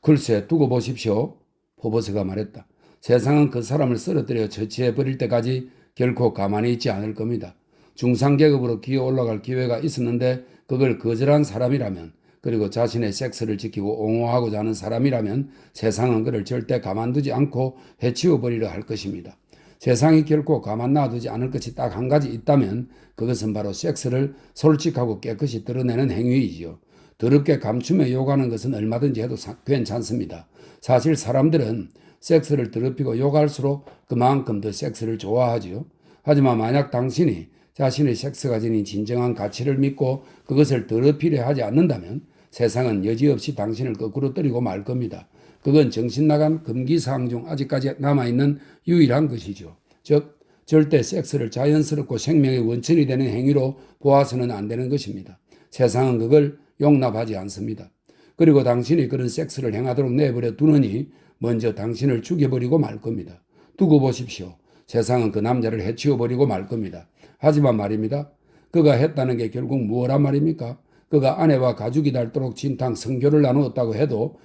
글쎄 두고 보십시오. 포버스가 말했다. 세상은 그 사람을 쓰러뜨려 처치해버릴 때까지 결코 가만히 있지 않을 겁니다. 중상계급으로 기어 올라갈 기회가 있었는데 그걸 거절한 사람이라면 그리고 자신의 섹스를 지키고 옹호하고자 하는 사람이라면 세상은 그를 절대 가만두지 않고 해치워버리려 할 것입니다. 세상이 결코 가만 놔두지 않을 것이 딱 한 가지 있다면 그것은 바로 섹스를 솔직하고 깨끗이 드러내는 행위이지요. 더럽게 감추며 욕하는 것은 얼마든지 해도 괜찮습니다. 사실 사람들은 섹스를 더럽히고 욕할수록 그만큼 더 섹스를 좋아하지요. 하지만 만약 당신이 자신의 섹스가 지닌 진정한 가치를 믿고 그것을 더럽히려 하지 않는다면 세상은 여지없이 당신을 거꾸로 때리고 말 겁니다. 그건 정신나간 금기사항 중 아직까지 남아있는 유일한 것이죠. 즉 절대 섹스를 자연스럽고 생명의 원천이 되는 행위로 보아서는 안 되는 것입니다. 세상은 그걸 용납하지 않습니다. 그리고 당신이 그런 섹스를 행하도록 내버려 두느니 먼저 당신을 죽여버리고 말 겁니다. 두고 보십시오. 세상은 그 남자를 해치워버리고 말 겁니다. 하지만 말입니다. 그가 했다는 게 결국 무엇란 말입니까? 그가 아내와 가죽이 닳도록 진탕 성교를 나누었다고 해도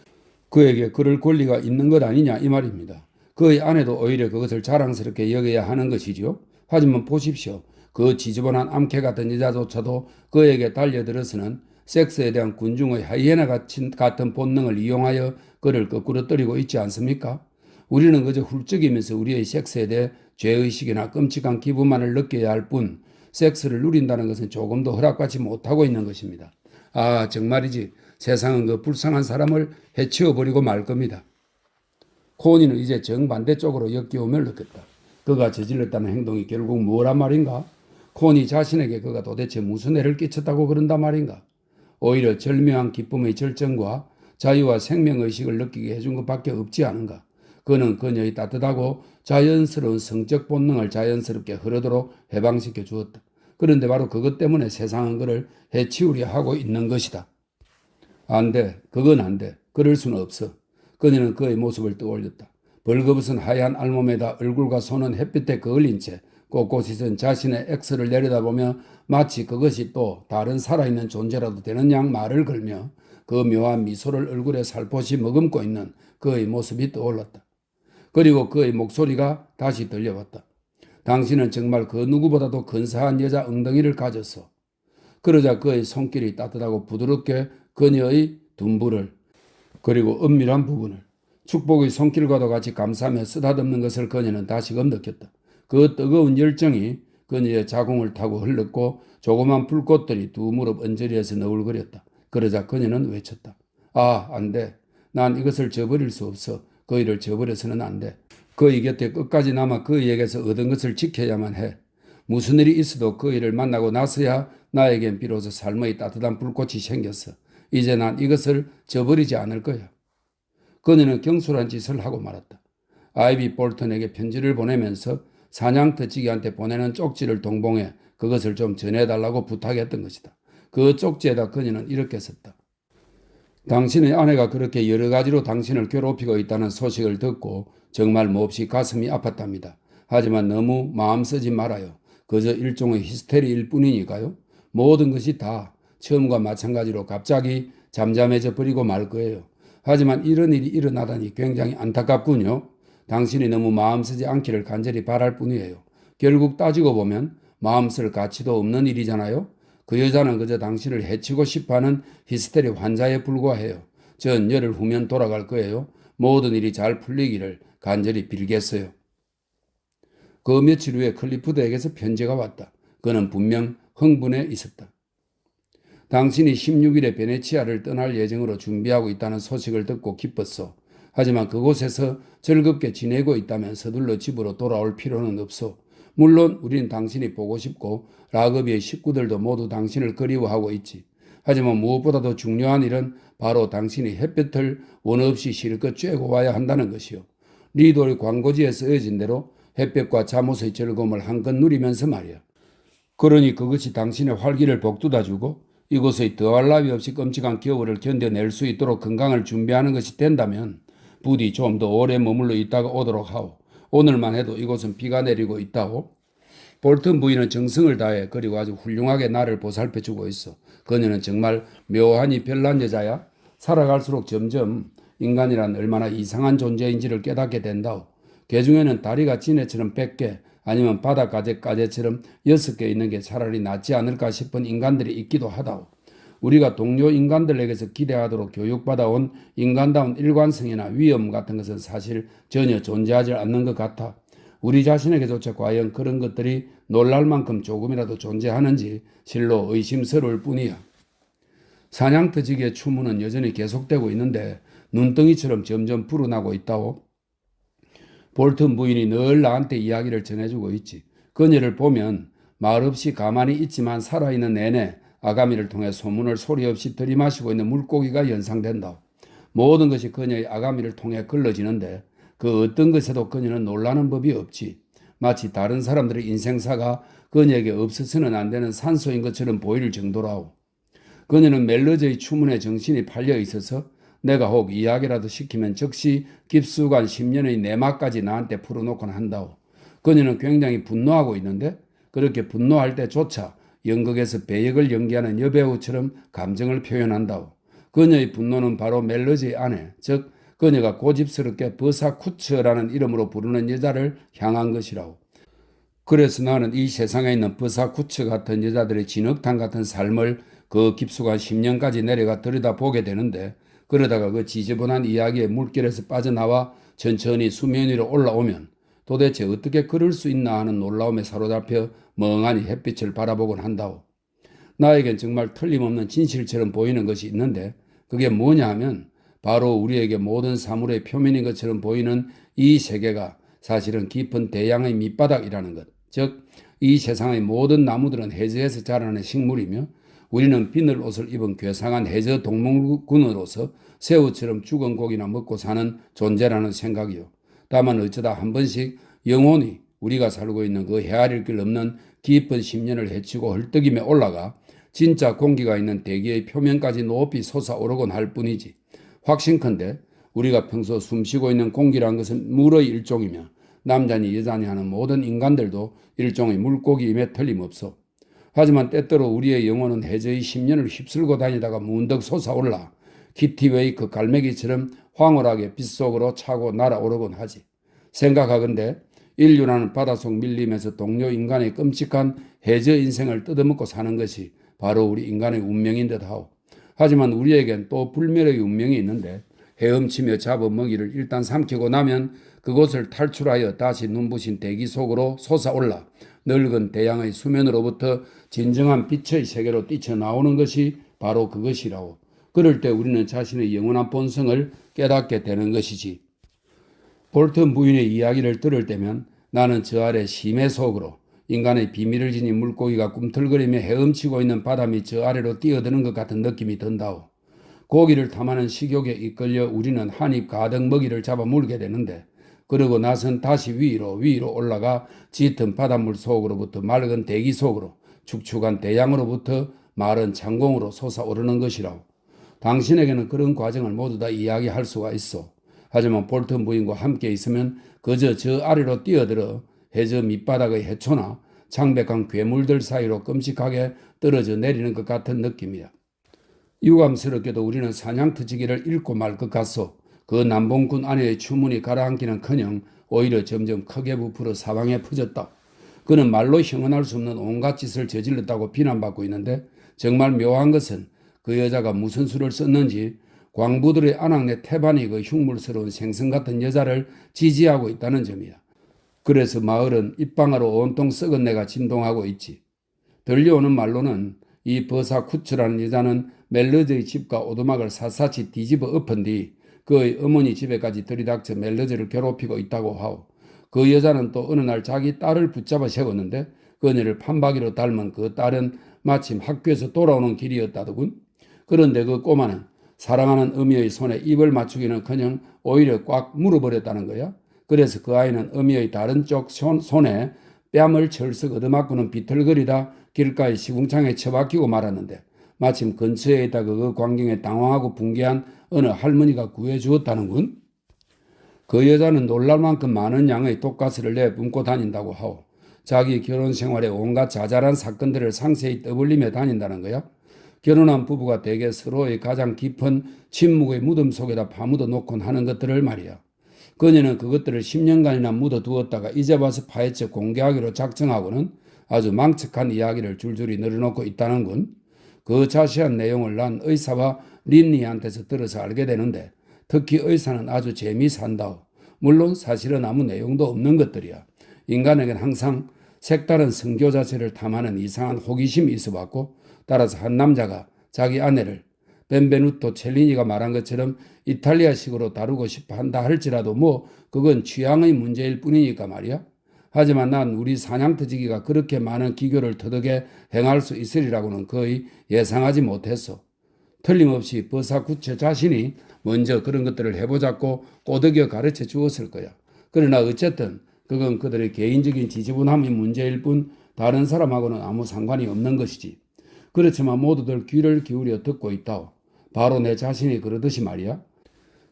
그에게 그럴 권리가 있는 것 아니냐 이 말입니다. 그의 아내도 오히려 그것을 자랑스럽게 여겨야 하는 것이죠. 하지만 보십시오. 그 지저분한 암캐 같은 여자조차도 그에게 달려들어서는 섹스에 대한 군중의 하이에나 같은 본능을 이용하여 그를 거꾸로 때리고 있지 않습니까? 우리는 그저 훌쩍이면서 우리의 섹스에 대해 죄의식이나 끔찍한 기분만을 느껴야 할 뿐 섹스를 누린다는 것은 조금도 허락받지 못하고 있는 것입니다. 아 정말이지 세상은 그 불쌍한 사람을 해치워버리고 말 겁니다. 코니는 이제 정반대쪽으로 역겨움을 느꼈다. 그가 저질렀다는 행동이 결국 뭐란 말인가? 코니 자신에게 그가 도대체 무슨 해를 끼쳤다고 그런단 말인가? 오히려 절묘한 기쁨의 절정과 자유와 생명의식을 느끼게 해준 것밖에 없지 않은가? 그는 그녀의 따뜻하고 자연스러운 성적 본능을 자연스럽게 흐르도록 해방시켜 주었다. 그런데 바로 그것 때문에 세상은 그를 해치우려 하고 있는 것이다. 안 돼. 그건 안 돼. 그럴 수는 없어. 그녀는 그의 모습을 떠올렸다. 벌거벗은 하얀 알몸에다 얼굴과 손은 햇빛에 그을린 채 꼿꼿이선 자신의 X를 내려다보며 마치 그것이 또 다른 살아있는 존재라도 되는 양 말을 걸며 그 묘한 미소를 얼굴에 살포시 머금고 있는 그의 모습이 떠올랐다. 그리고 그의 목소리가 다시 들려왔다. 당신은 정말 그 누구보다도 근사한 여자 엉덩이를 가졌어. 그러자 그의 손길이 따뜻하고 부드럽게 그녀의 둔부를 그리고 은밀한 부분을 축복의 손길과도 같이 감싸며 쓰다듬는 것을 그녀는 다시금 느꼈다. 그 뜨거운 열정이 그녀의 자궁을 타고 흘렀고 조그만 불꽃들이 두 무릎 언저리에서 너울거렸다. 그러자 그녀는 외쳤다. 아, 안 돼. 난 이것을 저버릴 수 없어. 그 일을 저버려서는 안 돼. 그의 곁에 끝까지 남아 그에게서 얻은 것을 지켜야만 해. 무슨 일이 있어도 그 일을 만나고 나서야 나에겐 비로소 삶의 따뜻한 불꽃이 생겼어. 이제 난 이것을 저버리지 않을 거야. 그녀는 경솔한 짓을 하고 말았다. 아이비 볼턴에게 편지를 보내면서 사냥터치기한테 보내는 쪽지를 동봉해 그것을 좀 전해달라고 부탁했던 것이다. 그 쪽지에다 그녀는 이렇게 썼다. 당신의 아내가 그렇게 여러 가지로 당신을 괴롭히고 있다는 소식을 듣고 정말 몹시 가슴이 아팠답니다. 하지만 너무 마음 쓰지 말아요. 그저 일종의 히스테리일 뿐이니까요. 모든 것이 다 처음과 마찬가지로 갑자기 잠잠해져 버리고 말 거예요. 하지만 이런 일이 일어나다니 굉장히 안타깝군요. 당신이 너무 마음 쓰지 않기를 간절히 바랄 뿐이에요. 결국 따지고 보면 마음 쓸 가치도 없는 일이잖아요. 그 여자는 그저 당신을 해치고 싶어하는 히스테리 환자에 불과해요. 전 열흘 후면 돌아갈 거예요. 모든 일이 잘 풀리기를 간절히 빌겠어요. 그 며칠 후에 클리프드에게서 편지가 왔다. 그는 분명 흥분해 있었다. 당신이 16일에 베네치아를 떠날 예정으로 준비하고 있다는 소식을 듣고 기뻤어. 하지만 그곳에서 즐겁게 지내고 있다면 서둘러 집으로 돌아올 필요는 없어. 물론 우리는 당신이 보고 싶고 라그비의 식구들도 모두 당신을 그리워하고 있지. 하지만 무엇보다도 중요한 일은 바로 당신이 햇볕을 원 없이 실컷 쬐고 와야 한다는 것이요. 리돌 광고지에 쓰여진 대로 햇볕과 잠옷의 즐거움을 한껏 누리면서 말이야. 그러니 그것이 당신의 활기를 복돋아주고 이곳의 더할 나위 없이 끔찍한 겨울을 견뎌낼 수 있도록 건강을 준비하는 것이 된다면 부디 좀 더 오래 머물러 있다가 오도록 하오. 오늘만 해도 이곳은 비가 내리고 있다오. 볼튼 부인은 정성을 다해 그리고 아주 훌륭하게 나를 보살펴주고 있어. 그녀는 정말 묘하니 별난 여자야. 살아갈수록 점점 인간이란 얼마나 이상한 존재인지를 깨닫게 된다오. 개 중에는 다리가 지네처럼 100개 아니면 바닷가재처럼 6개 있는 게 차라리 낫지 않을까 싶은 인간들이 있기도 하다오. 우리가 동료 인간들에게서 기대하도록 교육받아온 인간다운 일관성이나 위험 같은 것은 사실 전혀 존재하지 않는 것 같아. 우리 자신에게조차 과연 그런 것들이 놀랄 만큼 조금이라도 존재하는지 실로 의심스러울 뿐이야. 사냥터지기의 추문은 여전히 계속되고 있는데 눈덩이처럼 점점 불어나고 있다오. 볼튼 부인이 늘 나한테 이야기를 전해주고 있지. 그녀를 보면 말없이 가만히 있지만 살아있는 내내 아가미를 통해 소문을 소리 없이 들이마시고 있는 물고기가 연상된다. 모든 것이 그녀의 아가미를 통해 걸러지는데 그 어떤 것에도 그녀는 놀라는 법이 없지. 마치 다른 사람들의 인생사가 그녀에게 없어서는 안 되는 산소인 것처럼 보일 정도라오. 그녀는 멜로디의 추문에 정신이 팔려 있어서 내가 혹 이야기라도 시키면 즉시 깊숙한 10년의 내막까지 나한테 풀어놓곤 한다오. 그녀는 굉장히 분노하고 있는데 그렇게 분노할 때조차 연극에서 배역을 연기하는 여배우처럼 감정을 표현한다오. 그녀의 분노는 바로 멜로디의 아내, 즉 그녀가 고집스럽게 버사쿠츠라는 이름으로 부르는 여자를 향한 것이라오. 그래서 나는 이 세상에 있는 버사쿠츠 같은 여자들의 진흙탕 같은 삶을 그 깊숙한 10년까지 내려가 들여다보게 되는데 그러다가 그 지저분한 이야기의 물결에서 빠져나와 천천히 수면 위로 올라오면 도대체 어떻게 그럴 수 있나 하는 놀라움에 사로잡혀 멍하니 햇빛을 바라보곤 한다오. 나에겐 정말 틀림없는 진실처럼 보이는 것이 있는데 그게 뭐냐 하면 바로 우리에게 모든 사물의 표면인 것처럼 보이는 이 세계가 사실은 깊은 대양의 밑바닥이라는 것. 즉, 이 세상의 모든 나무들은 해저에서 자라는 식물이며 우리는 비늘 옷을 입은 괴상한 해저 동물군으로서 새우처럼 죽은 고기나 먹고 사는 존재라는 생각이요. 다만 어쩌다 한 번씩 영혼이 우리가 살고 있는 그 헤아릴 길 없는 깊은 10년을 헤치고 헐떡이며 올라가 진짜 공기가 있는 대기의 표면까지 높이 솟아오르곤 할 뿐이지. 확신컨대 우리가 평소 숨쉬고 있는 공기란 것은 물의 일종이며 남자니 여자니 하는 모든 인간들도 일종의 물고기임에 틀림없어. 하지만 때때로 우리의 영혼은 해저의 10년을 휩쓸고 다니다가 문득 솟아올라 키티웨이크 갈매기처럼 황홀하게 빗속으로 차고 날아오르곤 하지. 생각하건대 인류라는 바닷속 밀림에서 동료 인간의 끔찍한 해저 인생을 뜯어먹고 사는 것이 바로 우리 인간의 운명인 듯하오. 하지만 우리에겐 또 불멸의 운명이 있는데 헤엄치며 잡아먹이를 일단 삼키고 나면 그곳을 탈출하여 다시 눈부신 대기 속으로 솟아올라 늙은 대양의 수면으로부터 진정한 빛의 세계로 뛰쳐나오는 것이 바로 그것이라오. 그럴 때 우리는 자신의 영원한 본성을 깨닫게 되는 것이지. 볼튼 부인의 이야기를 들을 때면 나는 저 아래 심해 속으로 인간의 비밀을 지닌 물고기가 꿈틀거리며 헤엄치고 있는 바다 밑 저 아래로 뛰어드는 것 같은 느낌이 든다오. 고기를 탐하는 식욕에 이끌려 우리는 한입 가득 먹이를 잡아 물게 되는데 그러고 나선 다시 위로 올라가 짙은 바닷물 속으로부터 맑은 대기 속으로 축축한 대양으로부터 마른 창공으로 솟아오르는 것이라오. 당신에게는 그런 과정을 모두 다 이야기할 수가 있어. 하지만 볼튼 부인과 함께 있으면 그저 저 아래로 뛰어들어 해저 밑바닥의 해초나 창백한 괴물들 사이로 끔찍하게 떨어져 내리는 것 같은 느낌이야. 유감스럽게도 우리는 사냥터지기를 읽고 말 것 같소. 그 남봉꾼 아내의 추문이 가라앉기는커녕 오히려 점점 크게 부풀어 사방에 퍼졌다. 그는 말로 형언할 수 없는 온갖 짓을 저질렀다고 비난받고 있는데 정말 묘한 것은 그 여자가 무슨 수를 썼는지 광부들의 아낙네 태반이 그 흉물스러운 생선 같은 여자를 지지하고 있다는 점이야. 그래서 마을은 입방아로 온통 썩은 내가 진동하고 있지. 들려오는 말로는 이 버사쿠츠라는 여자는 멜러즈의 집과 오두막을 샅샅이 뒤집어 엎은 뒤 그의 어머니 집에까지 들이닥쳐 멜러즈를 괴롭히고 있다고 하오. 그 여자는 또 어느 날 자기 딸을 붙잡아 세웠는데 그녀를 판박이로 닮은 그 딸은 마침 학교에서 돌아오는 길이었다더군. 그런데 그 꼬마는 사랑하는 어미의 손에 입을 맞추기는커녕 오히려 꽉 물어버렸다는 거야. 그래서 그 아이는 어미의 다른 쪽 손에 뺨을 철썩 얻어맞고는 비틀거리다 길가의 시궁창에 처박히고 말았는데 마침 근처에 있다가 그 광경에 당황하고 붕괴한 어느 할머니가 구해주었다는군. 그 여자는 놀랄 만큼 많은 양의 독가스를 내뿜고 다닌다고 하오. 자기 결혼 생활에 온갖 자잘한 사건들을 상세히 떠벌리며 다닌다는 거야. 결혼한 부부가 대개 서로의 가장 깊은 침묵의 무덤 속에다 파묻어 놓곤 하는 것들을 말이야. 그녀는 그것들을 10년간이나 묻어두었다가 이제 와서 파헤쳐 공개하기로 작정하고는 아주 망측한 이야기를 줄줄이 늘어놓고 있다는군. 그 자세한 내용을 난 의사와 린니한테서 들어서 알게 되는데 특히 의사는 아주 재미산다오. 물론 사실은 아무 내용도 없는 것들이야. 인간에겐 항상 색다른 성교 자체를 탐하는 이상한 호기심이 있어왔고 따라서 한 남자가 자기 아내를 벤베누토 첼리니가 말한 것처럼 이탈리아식으로 다루고 싶어 한다 할지라도 그건 취향의 문제일 뿐이니까 말이야. 하지만 난 우리 사냥터지기가 그렇게 많은 기교를 터득해 행할 수 있으리라고는 거의 예상하지 못했어. 틀림없이 버사쿠체 자신이 먼저 그런 것들을 해보자고 꼬드겨 가르쳐 주었을 거야. 그러나 어쨌든 그건 그들의 개인적인 지지분함의 문제일 뿐 다른 사람하고는 아무 상관이 없는 것이지. 그렇지만 모두들 귀를 기울여 듣고 있다오. 바로 내 자신이 그러듯이 말이야.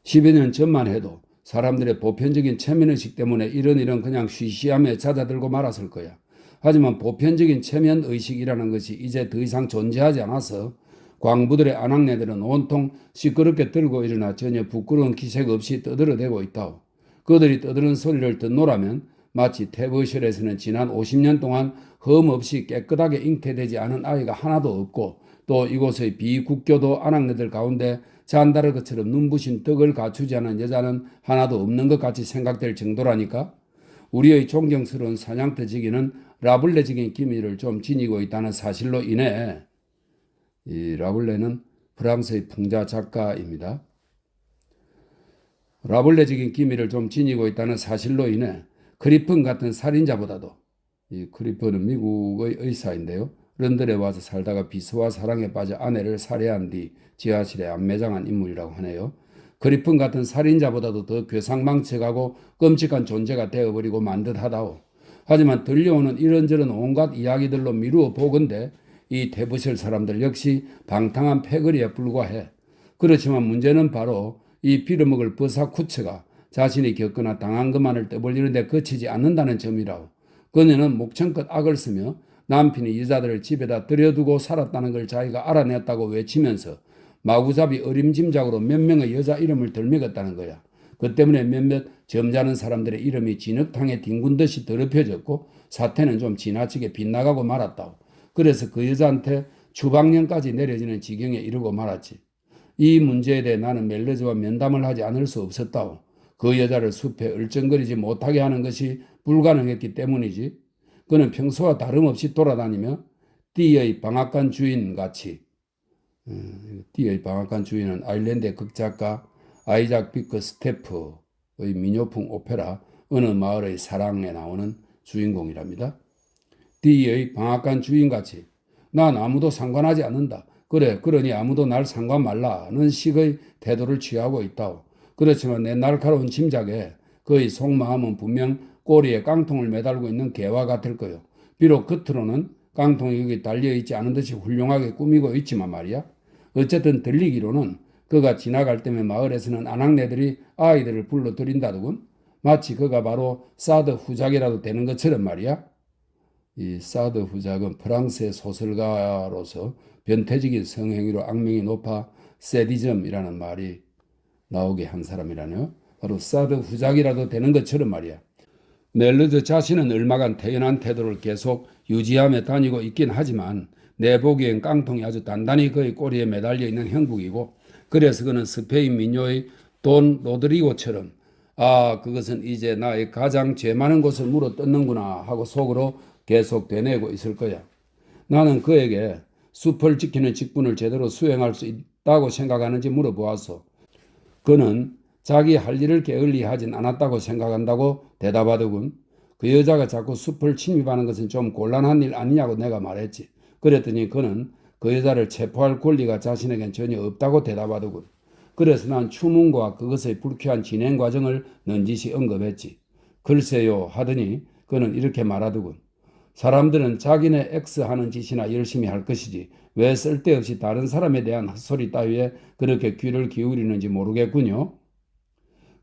10여 년 전만 해도 사람들의 보편적인 체면의식 때문에 이런 그냥 쉬쉬하며 잦아들고 말았을 거야. 하지만 보편적인 체면의식이라는 것이 이제 더 이상 존재하지 않아서 광부들의 아낙네들은 온통 시끄럽게 들고 일어나 전혀 부끄러운 기색 없이 떠들어대고 있다오. 그들이 떠드는 소리를 듣노라면 마치 태버셜에서는 지난 50년 동안 흠없이 깨끗하게 잉태되지 않은 아이가 하나도 없고 또 이곳의 비국교도 아낙네들 가운데 잔다르크처럼 눈부신 덕을 갖추지 않은 여자는 하나도 없는 것 같이 생각될 정도라니까. 우리의 존경스러운 사냥터지기는 라블레적인 기미를 좀 지니고 있다는 사실로 인해 이 라블레는 프랑스의 풍자 작가입니다. 라블레적인 기미를 좀 지니고 있다는 사실로 인해 크리픈 같은 살인자보다도 이 크리픈은 미국의 의사인데요. 런던에 와서 살다가 비서와 사랑에 빠져 아내를 살해한 뒤 지하실에 안매장한 인물이라고 하네요. 크리픈 같은 살인자보다도 더 괴상망측하고 끔찍한 존재가 되어버리고 만 듯하다오. 하지만 들려오는 이런저런 온갖 이야기들로 미루어 보건대 이 태부실 사람들 역시 방탕한 패거리에 불과해. 그렇지만 문제는 바로 이 빌어먹을 버사쿠츠가 자신이 겪거나 당한 것만을 떠벌리는데 그치지 않는다는 점이라오. 그녀는 목청껏 악을 쓰며 남편이 여자들을 집에다 들여두고 살았다는 걸 자기가 알아냈다고 외치면서 마구잡이 어림짐작으로 몇 명의 여자 이름을 들먹였다는 거야. 그 때문에 몇몇 점잖은 사람들의 이름이 진흙탕에 뒹군 듯이 더럽혀졌고 사태는 좀 지나치게 빗나가고 말았다고. 그래서 그 여자한테 추방령까지 내려지는 지경에 이르고 말았지. 이 문제에 대해 나는 멜러즈와 면담을 하지 않을 수 없었다고. 그 여자를 숲에 얼쩡거리지 못하게 하는 것이 불가능했기 때문이지. 그는 평소와 다름없이 돌아다니며 띠의 방앗간 주인같이 띠의 방앗간 주인은 아일랜드의 극작가 아이작 비크 스태프의 민요풍 오페라 어느 마을의 사랑에 나오는 주인공이랍니다. 띠의 방앗간 주인같이 난 아무도 상관하지 않는다. 그래 그러니 아무도 날 상관 말라는 식의 태도를 취하고 있다오. 그렇지만 내 날카로운 짐작에 그의 속마음은 분명 꼬리에 깡통을 매달고 있는 개와 같을 거요. 비록 겉으로는 깡통이 여기 달려있지 않은 듯이 훌륭하게 꾸미고 있지만 말이야. 어쨌든 들리기로는 그가 지나갈 때면 마을에서는 아낙네들이 아이들을 불러들인다더군. 마치 그가 바로 사드 후작이라도 되는 것처럼 말이야. 이 사드 후작은 프랑스의 소설가로서 변태적인 성행위로 악명이 높아 세디즘이라는 말이 나오게 한 사람이라네요. 바로 사드 후작이라도 되는 것처럼 말이야. 멜르즈 자신은 얼마간 태연한 태도를 계속 유지하며 다니고 있긴 하지만 내 보기엔 깡통이 아주 단단히 그의 꼬리에 매달려 있는 형국이고, 그래서 그는 스페인 민요의 돈 로드리고처럼 그것은 이제 나의 가장 죄 많은 곳을 물어 뜯는구나 하고 속으로 계속 되뇌고 있을 거야. 나는 그에게 숲을 지키는 직분을 제대로 수행할 수 있다고 생각하는지 물어보아서 그는 자기 할 일을 게을리하진 않았다고 생각한다고 대답하더군. 그 여자가 자꾸 숲을 침입하는 것은 좀 곤란한 일 아니냐고 내가 말했지. 그랬더니 그는 그 여자를 체포할 권리가 자신에겐 전혀 없다고 대답하더군. 그래서 난 추문과 그것의 불쾌한 진행 과정을 넌지시 언급했지. 글쎄요 하더니 그는 이렇게 말하더군. 사람들은 자기네 X 하는 짓이나 열심히 할 것이지 왜 쓸데없이 다른 사람에 대한 헛소리 따위에 그렇게 귀를 기울이는지 모르겠군요.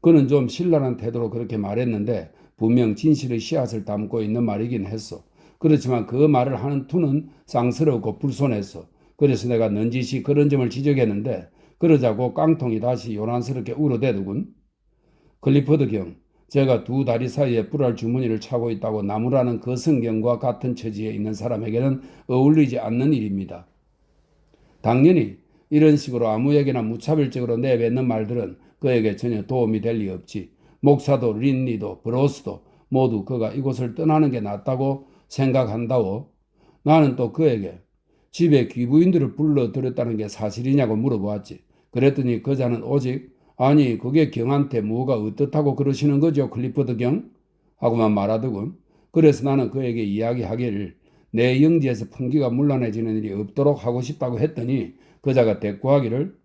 그는 좀 신랄한 태도로 그렇게 말했는데 분명 진실의 씨앗을 담고 있는 말이긴 했어. 그렇지만 그 말을 하는 투는 쌍스럽고 불손했어. 그래서 내가 넌지시 그런 점을 지적했는데 그러자고 깡통이 다시 요란스럽게 울어대더군. 클리포드 경, 제가 두 다리 사이에 불알 주머니를 차고 있다고 나무라는 그 성경과 같은 처지에 있는 사람에게는 어울리지 않는 일입니다. 당연히 이런 식으로 아무에게나 무차별적으로 내뱉는 말들은 그에게 전혀 도움이 될 리 없지. 목사도 린리도 브로스도 모두 그가 이곳을 떠나는 게 낫다고 생각한다고. 나는 또 그에게 집에 귀부인들을 불러들였다는 게 사실이냐고 물어보았지. 그랬더니 그자는 오직 아니 그게 경한테 뭐가 어떻다고 그러시는 거죠 클리포드 경? 하고만 말하더군. 그래서 나는 그에게 이야기하기를 내 영지에서 풍기가 문란해지는 일이 없도록 하고 싶다고 했더니 그자가 대꾸하기를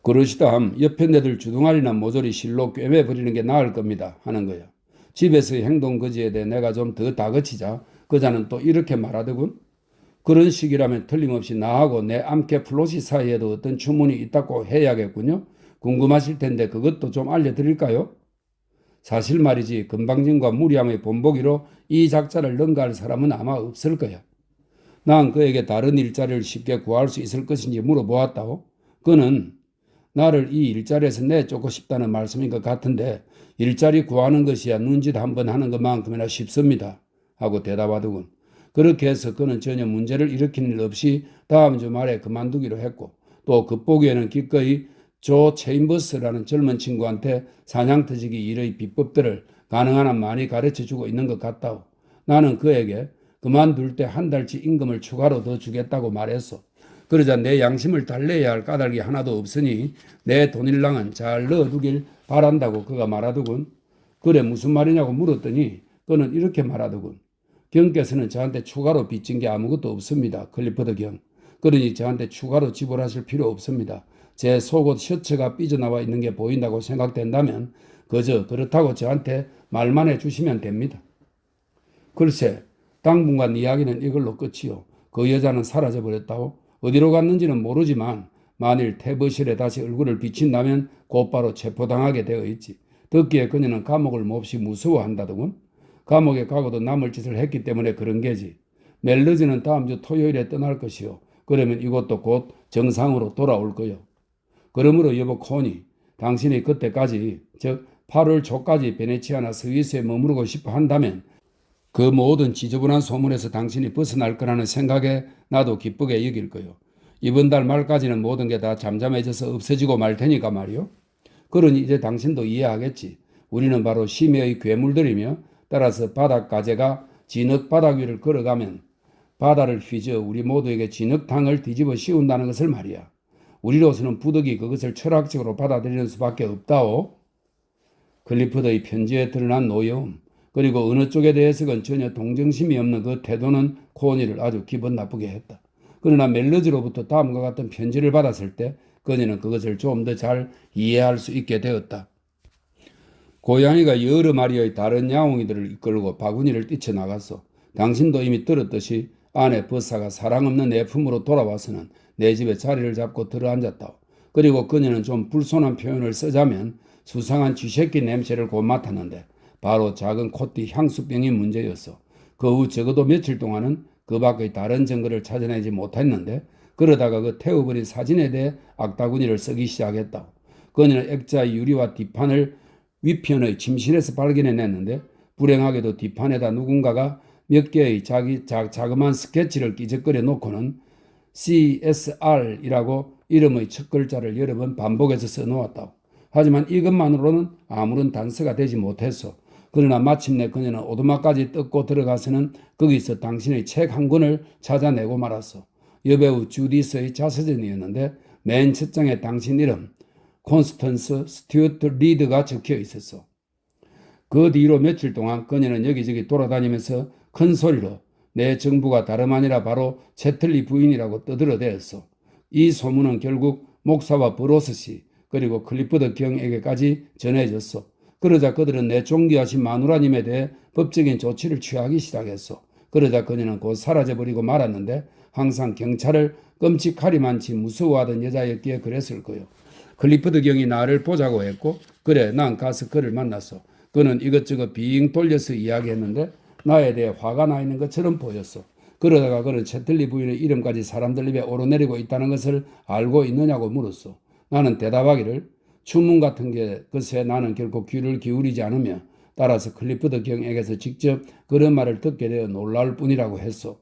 그러시다함 옆에 내들 주둥아리나 모조리 실로 꿰매버리는 게 나을 겁니다 하는 거야. 집에서의 행동 거지에 대해 내가 좀 더 다그치자 그자는 또 이렇게 말하더군. 그런 식이라면 틀림없이 나하고 내 암캐 플로시 사이에도 어떤 추문이 있다고 해야겠군요. 궁금하실 텐데 그것도 좀 알려드릴까요? 사실 말이지 건방진과 무리함의 본보기로 이 작자를 능가할 사람은 아마 없을 거야. 난 그에게 다른 일자리를 쉽게 구할 수 있을 것인지 물어보았다고. 그는 나를 이 일자리에서 내쫓고 싶다는 말씀인 것 같은데 일자리 구하는 것이야 눈짓 한번 하는 것만큼이나 쉽습니다 하고 대답하더군. 그렇게 해서 그는 전혀 문제를 일으킨 일 없이 다음 주말에 그만두기로 했고 또 겉보기에는 기꺼이 조 체인버스라는 젊은 친구한테 사냥터지기 일의 비법들을 가능한 한 많이 가르쳐주고 있는 것 같다고. 나는 그에게 그만둘 때 한 달치 임금을 추가로 더 주겠다고 말했어. 그러자 내 양심을 달래야 할 까닭이 하나도 없으니 내 돈일랑은 잘 넣어두길 바란다고 그가 말하더군. 그래 무슨 말이냐고 물었더니 그는 이렇게 말하더군. 경께서는 저한테 추가로 빚진 게 아무것도 없습니다. 클리포드 경. 그러니 저한테 추가로 지불하실 필요 없습니다. 제 속옷 셔츠가 삐져나와 있는 게 보인다고 생각된다면 그저 그렇다고 저한테 말만 해주시면 됩니다. 글쎄 당분간 이야기는 이걸로 끝이요. 그 여자는 사라져버렸다고. 어디로 갔는지는 모르지만 만일 태버실에 다시 얼굴을 비친다면 곧바로 체포당하게 되어 있지. 듣기에 그녀는 감옥을 몹시 무서워한다더군. 감옥에 가고도 남을 짓을 했기 때문에 그런 게지. 멜르즈는 다음 주 토요일에 떠날 것이요. 그러면 이것도 곧 정상으로 돌아올 거요. 그러므로 여보 코니, 당신이 그때까지 즉 8월 초까지 베네치아나 스위스에 머무르고 싶어 한다면 그 모든 지저분한 소문에서 당신이 벗어날 거라는 생각에 나도 기쁘게 여길 거요. 이번 달 말까지는 모든 게 다 잠잠해져서 없어지고 말 테니까 말이요. 그러니 이제 당신도 이해하겠지. 우리는 바로 심해의 괴물들이며 따라서 바닷가재가 진흙 바닥 위를 걸어가면 바다를 휘저 우리 모두에게 진흙탕을 뒤집어 씌운다는 것을 말이야. 우리로서는 부득이 그것을 철학적으로 받아들이는 수밖에 없다오. 클리프드의 편지에 드러난 노여움 그리고 어느 쪽에 대해서건 전혀 동정심이 없는 그 태도는 코니를 아주 기분 나쁘게 했다. 그러나 멜러즈로부터 다음과 같은 편지를 받았을 때 그녀는 그것을 좀 더 잘 이해할 수 있게 되었다. 고양이가 여러 마리의 다른 야옹이들을 이끌고 바구니를 뛰쳐나갔어. 당신도 이미 들었듯이 아내 버사가 사랑 없는 내 품으로 돌아와서는 내 집에 자리를 잡고 들어앉았다. 그리고 그녀는 좀 불손한 표현을 쓰자면 수상한 쥐새끼 냄새를 곧 맡았는데 바로 작은 콧띠 향수병이 문제였어. 그 후 적어도 며칠 동안은 그 밖의 다른 증거를 찾아내지 못했는데 그러다가 그 태워버린 사진에 대해 악다구니를 쓰기 시작했다. 그녀는 액자의 유리와 뒷판을 위편의 침실에서 발견해냈는데 불행하게도 뒷판에다 누군가가 몇 개의 자그마한 스케치를 끼적거려 놓고는 CSR이라고 이름의 첫 글자를 여러 번 반복해서 써놓았다. 하지만 이것만으로는 아무런 단서가 되지 못했어. 그러나 마침내 그녀는 오두막까지 뜯고 들어가서는 거기서 당신의 책 한 권을 찾아내고 말았어. 여배우 주디스의 자서전이었는데 맨 첫 장에 당신 이름 콘스턴스 스튜어트 리드가 적혀 있었어. 그 뒤로 며칠 동안 그녀는 여기저기 돌아다니면서 큰 소리로 내 정부가 다름 아니라 바로 채틀리 부인이라고 떠들어대었어. 이 소문은 결국 목사와 브로스씨 그리고 클리포드 경에게까지 전해졌어. 그러자 그들은 내 존귀하신 마누라님에 대해 법적인 조치를 취하기 시작했어. 그러자 그녀는 곧 사라져버리고 말았는데 항상 경찰을 끔찍하리만치 무서워하던 여자였기에 그랬을 거요. 클리포드 경이 나를 보자고 했고 그래 난 가서 그를 만났어. 그는 이것저것 빙 돌려서 이야기했는데 나에 대해 화가 나 있는 것처럼 보였어. 그러다가 그는 채틀리 부인의 이름까지 사람들 입에 오르내리고 있다는 것을 알고 있느냐고 물었어. 나는 대답하기를 추문 같은 것에 나는 결코 귀를 기울이지 않으며 따라서 클리포드 경에게서 직접 그런 말을 듣게 되어 놀라울 뿐이라고 했어.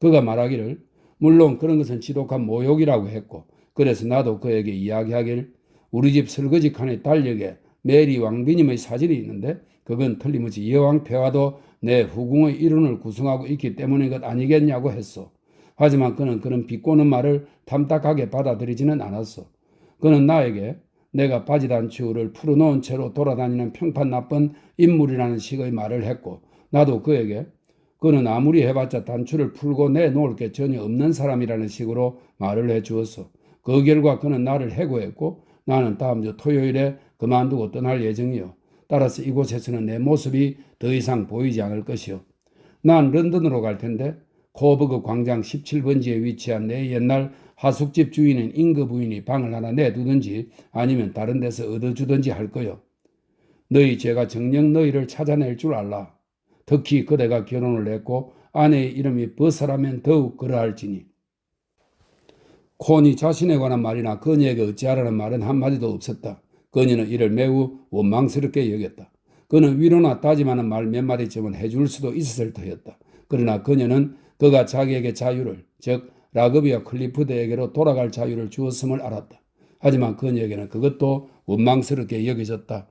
그가 말하기를 물론 그런 것은 지독한 모욕이라고 했고 그래서 나도 그에게 이야기하길 우리 집 설거지 칸의 달력에 메리 왕비님의 사진이 있는데 그건 틀림없이 여왕 폐하도 내 후궁의 이론을 구성하고 있기 때문인 것 아니겠냐고 했어. 하지만 그는 그런 비꼬는 말을 탐탁하게 받아들이지는 않았어. 그는 나에게 내가 바지단추를 풀어놓은 채로 돌아다니는 평판 나쁜 인물이라는 식의 말을 했고 나도 그에게 그는 아무리 해봤자 단추를 풀고 내놓을 게 전혀 없는 사람이라는 식으로 말을 해주었어. 그 결과 그는 나를 해고했고 나는 다음 주 토요일에 그만두고 떠날 예정이요. 따라서 이곳에서는 내 모습이 더 이상 보이지 않을 것이요. 난 런던으로 갈 텐데 코버그 광장 17번지에 위치한 내 옛날 하숙집 주인인 잉그 부인이 방을 하나 내두든지 아니면 다른 데서 얻어주든지 할 거요. 너희 제가 정녕 너희를 찾아낼 줄 알라. 특히 그대가 결혼을 했고 아내의 이름이 버서라면 더욱 그러할지니. 콘이 자신에 관한 말이나 그녀에게 어찌하라는 말은 한마디도 없었다. 그녀는 이를 매우 원망스럽게 여겼다. 그는 위로나 따지마는 말 몇 마디쯤은 해줄 수도 있었을 터였다. 그러나 그녀는 그가 자기에게 자유를, 즉 라그비와 클리프드에게로 돌아갈 자유를 주었음을 알았다. 하지만 그녀에게는 그것도 원망스럽게 여겨졌다.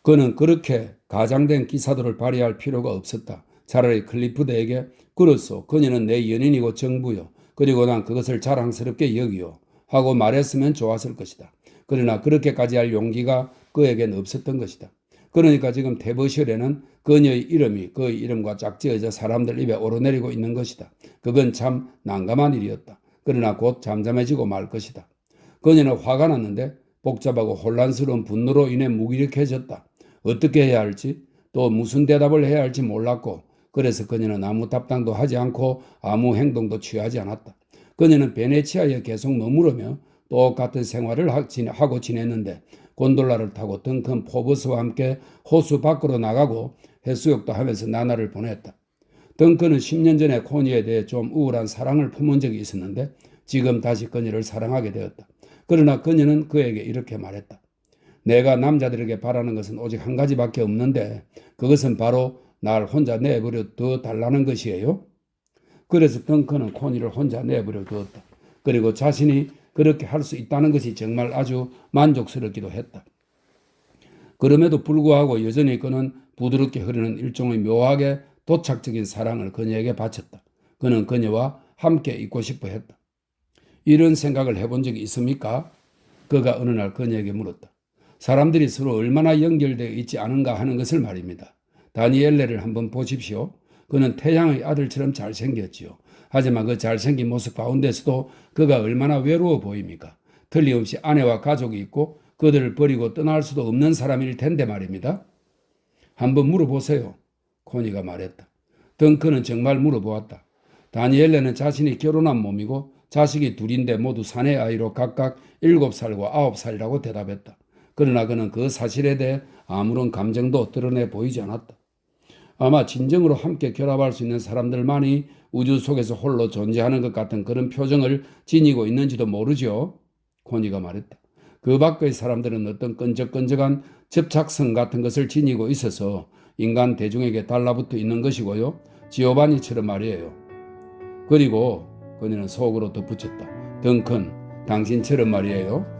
그는 그렇게 가장된 기사도를 발휘할 필요가 없었다. 차라리 클리프드에게 그렇소. 그녀는 내 연인이고 정부요. 그리고 난 그것을 자랑스럽게 여기요. 하고 말했으면 좋았을 것이다. 그러나 그렇게까지 할 용기가 그에겐 없었던 것이다. 그러니까 지금 테버셜에는 그녀의 이름이 그의 이름과 짝지어져 사람들 입에 오르내리고 있는 것이다. 그건 참 난감한 일이었다. 그러나 곧 잠잠해지고 말 것이다. 그녀는 화가 났는데 복잡하고 혼란스러운 분노로 인해 무기력해졌다. 어떻게 해야 할지 또 무슨 대답을 해야 할지 몰랐고 그래서 그녀는 아무 답장도 하지 않고 아무 행동도 취하지 않았다. 그녀는 베네치아에 계속 머무르며 똑같은 생활을 하고 지냈는데 곤돌라를 타고 덩큰 포버스와 함께 호수 밖으로 나가고 해수욕도 하면서 나날을 보냈다. 덩큰은 10년 전에 코니에 대해 좀 우울한 사랑을 품은 적이 있었는데 지금 다시 그녀를 사랑하게 되었다. 그러나 그녀는 그에게 이렇게 말했다. 내가 남자들에게 바라는 것은 오직 한 가지밖에 없는데 그것은 바로 날 혼자 내버려 둬 달라는 것이에요. 그래서 덩컨은 코니를 혼자 내버려 두었다. 그리고 자신이 그렇게 할 수 있다는 것이 정말 아주 만족스럽기도 했다. 그럼에도 불구하고 여전히 그는 부드럽게 흐르는 일종의 묘하게 도착적인 사랑을 그녀에게 바쳤다. 그는 그녀와 함께 있고 싶어 했다. 이런 생각을 해본 적이 있습니까? 그가 어느 날 그녀에게 물었다. 사람들이 서로 얼마나 연결되어 있지 않은가 하는 것을 말입니다. 다니엘레를 한번 보십시오. 그는 태양의 아들처럼 잘생겼지요. 하지만 그 잘생긴 모습 가운데서도 그가 얼마나 외로워 보입니까? 틀림없이 아내와 가족이 있고 그들을 버리고 떠날 수도 없는 사람일 텐데 말입니다. 한번 물어보세요. 코니가 말했다. 덩크는 정말 물어보았다. 다니엘레는 자신이 결혼한 몸이고 자식이 둘인데 모두 사내 아이로 각각 7살과 9살이라고 대답했다. 그러나 그는 그 사실에 대해 아무런 감정도 드러내 보이지 않았다. 아마 진정으로 함께 결합할 수 있는 사람들만이 우주 속에서 홀로 존재하는 것 같은 그런 표정을 지니고 있는지도 모르죠. 코니가 말했다. 그 밖의 사람들은 어떤 끈적끈적한 접착성 같은 것을 지니고 있어서 인간 대중에게 달라붙어 있는 것이고요. 지오바니처럼 말이에요. 그리고 그녀는 속으로 덧붙였다. 덩컨, 당신처럼 말이에요.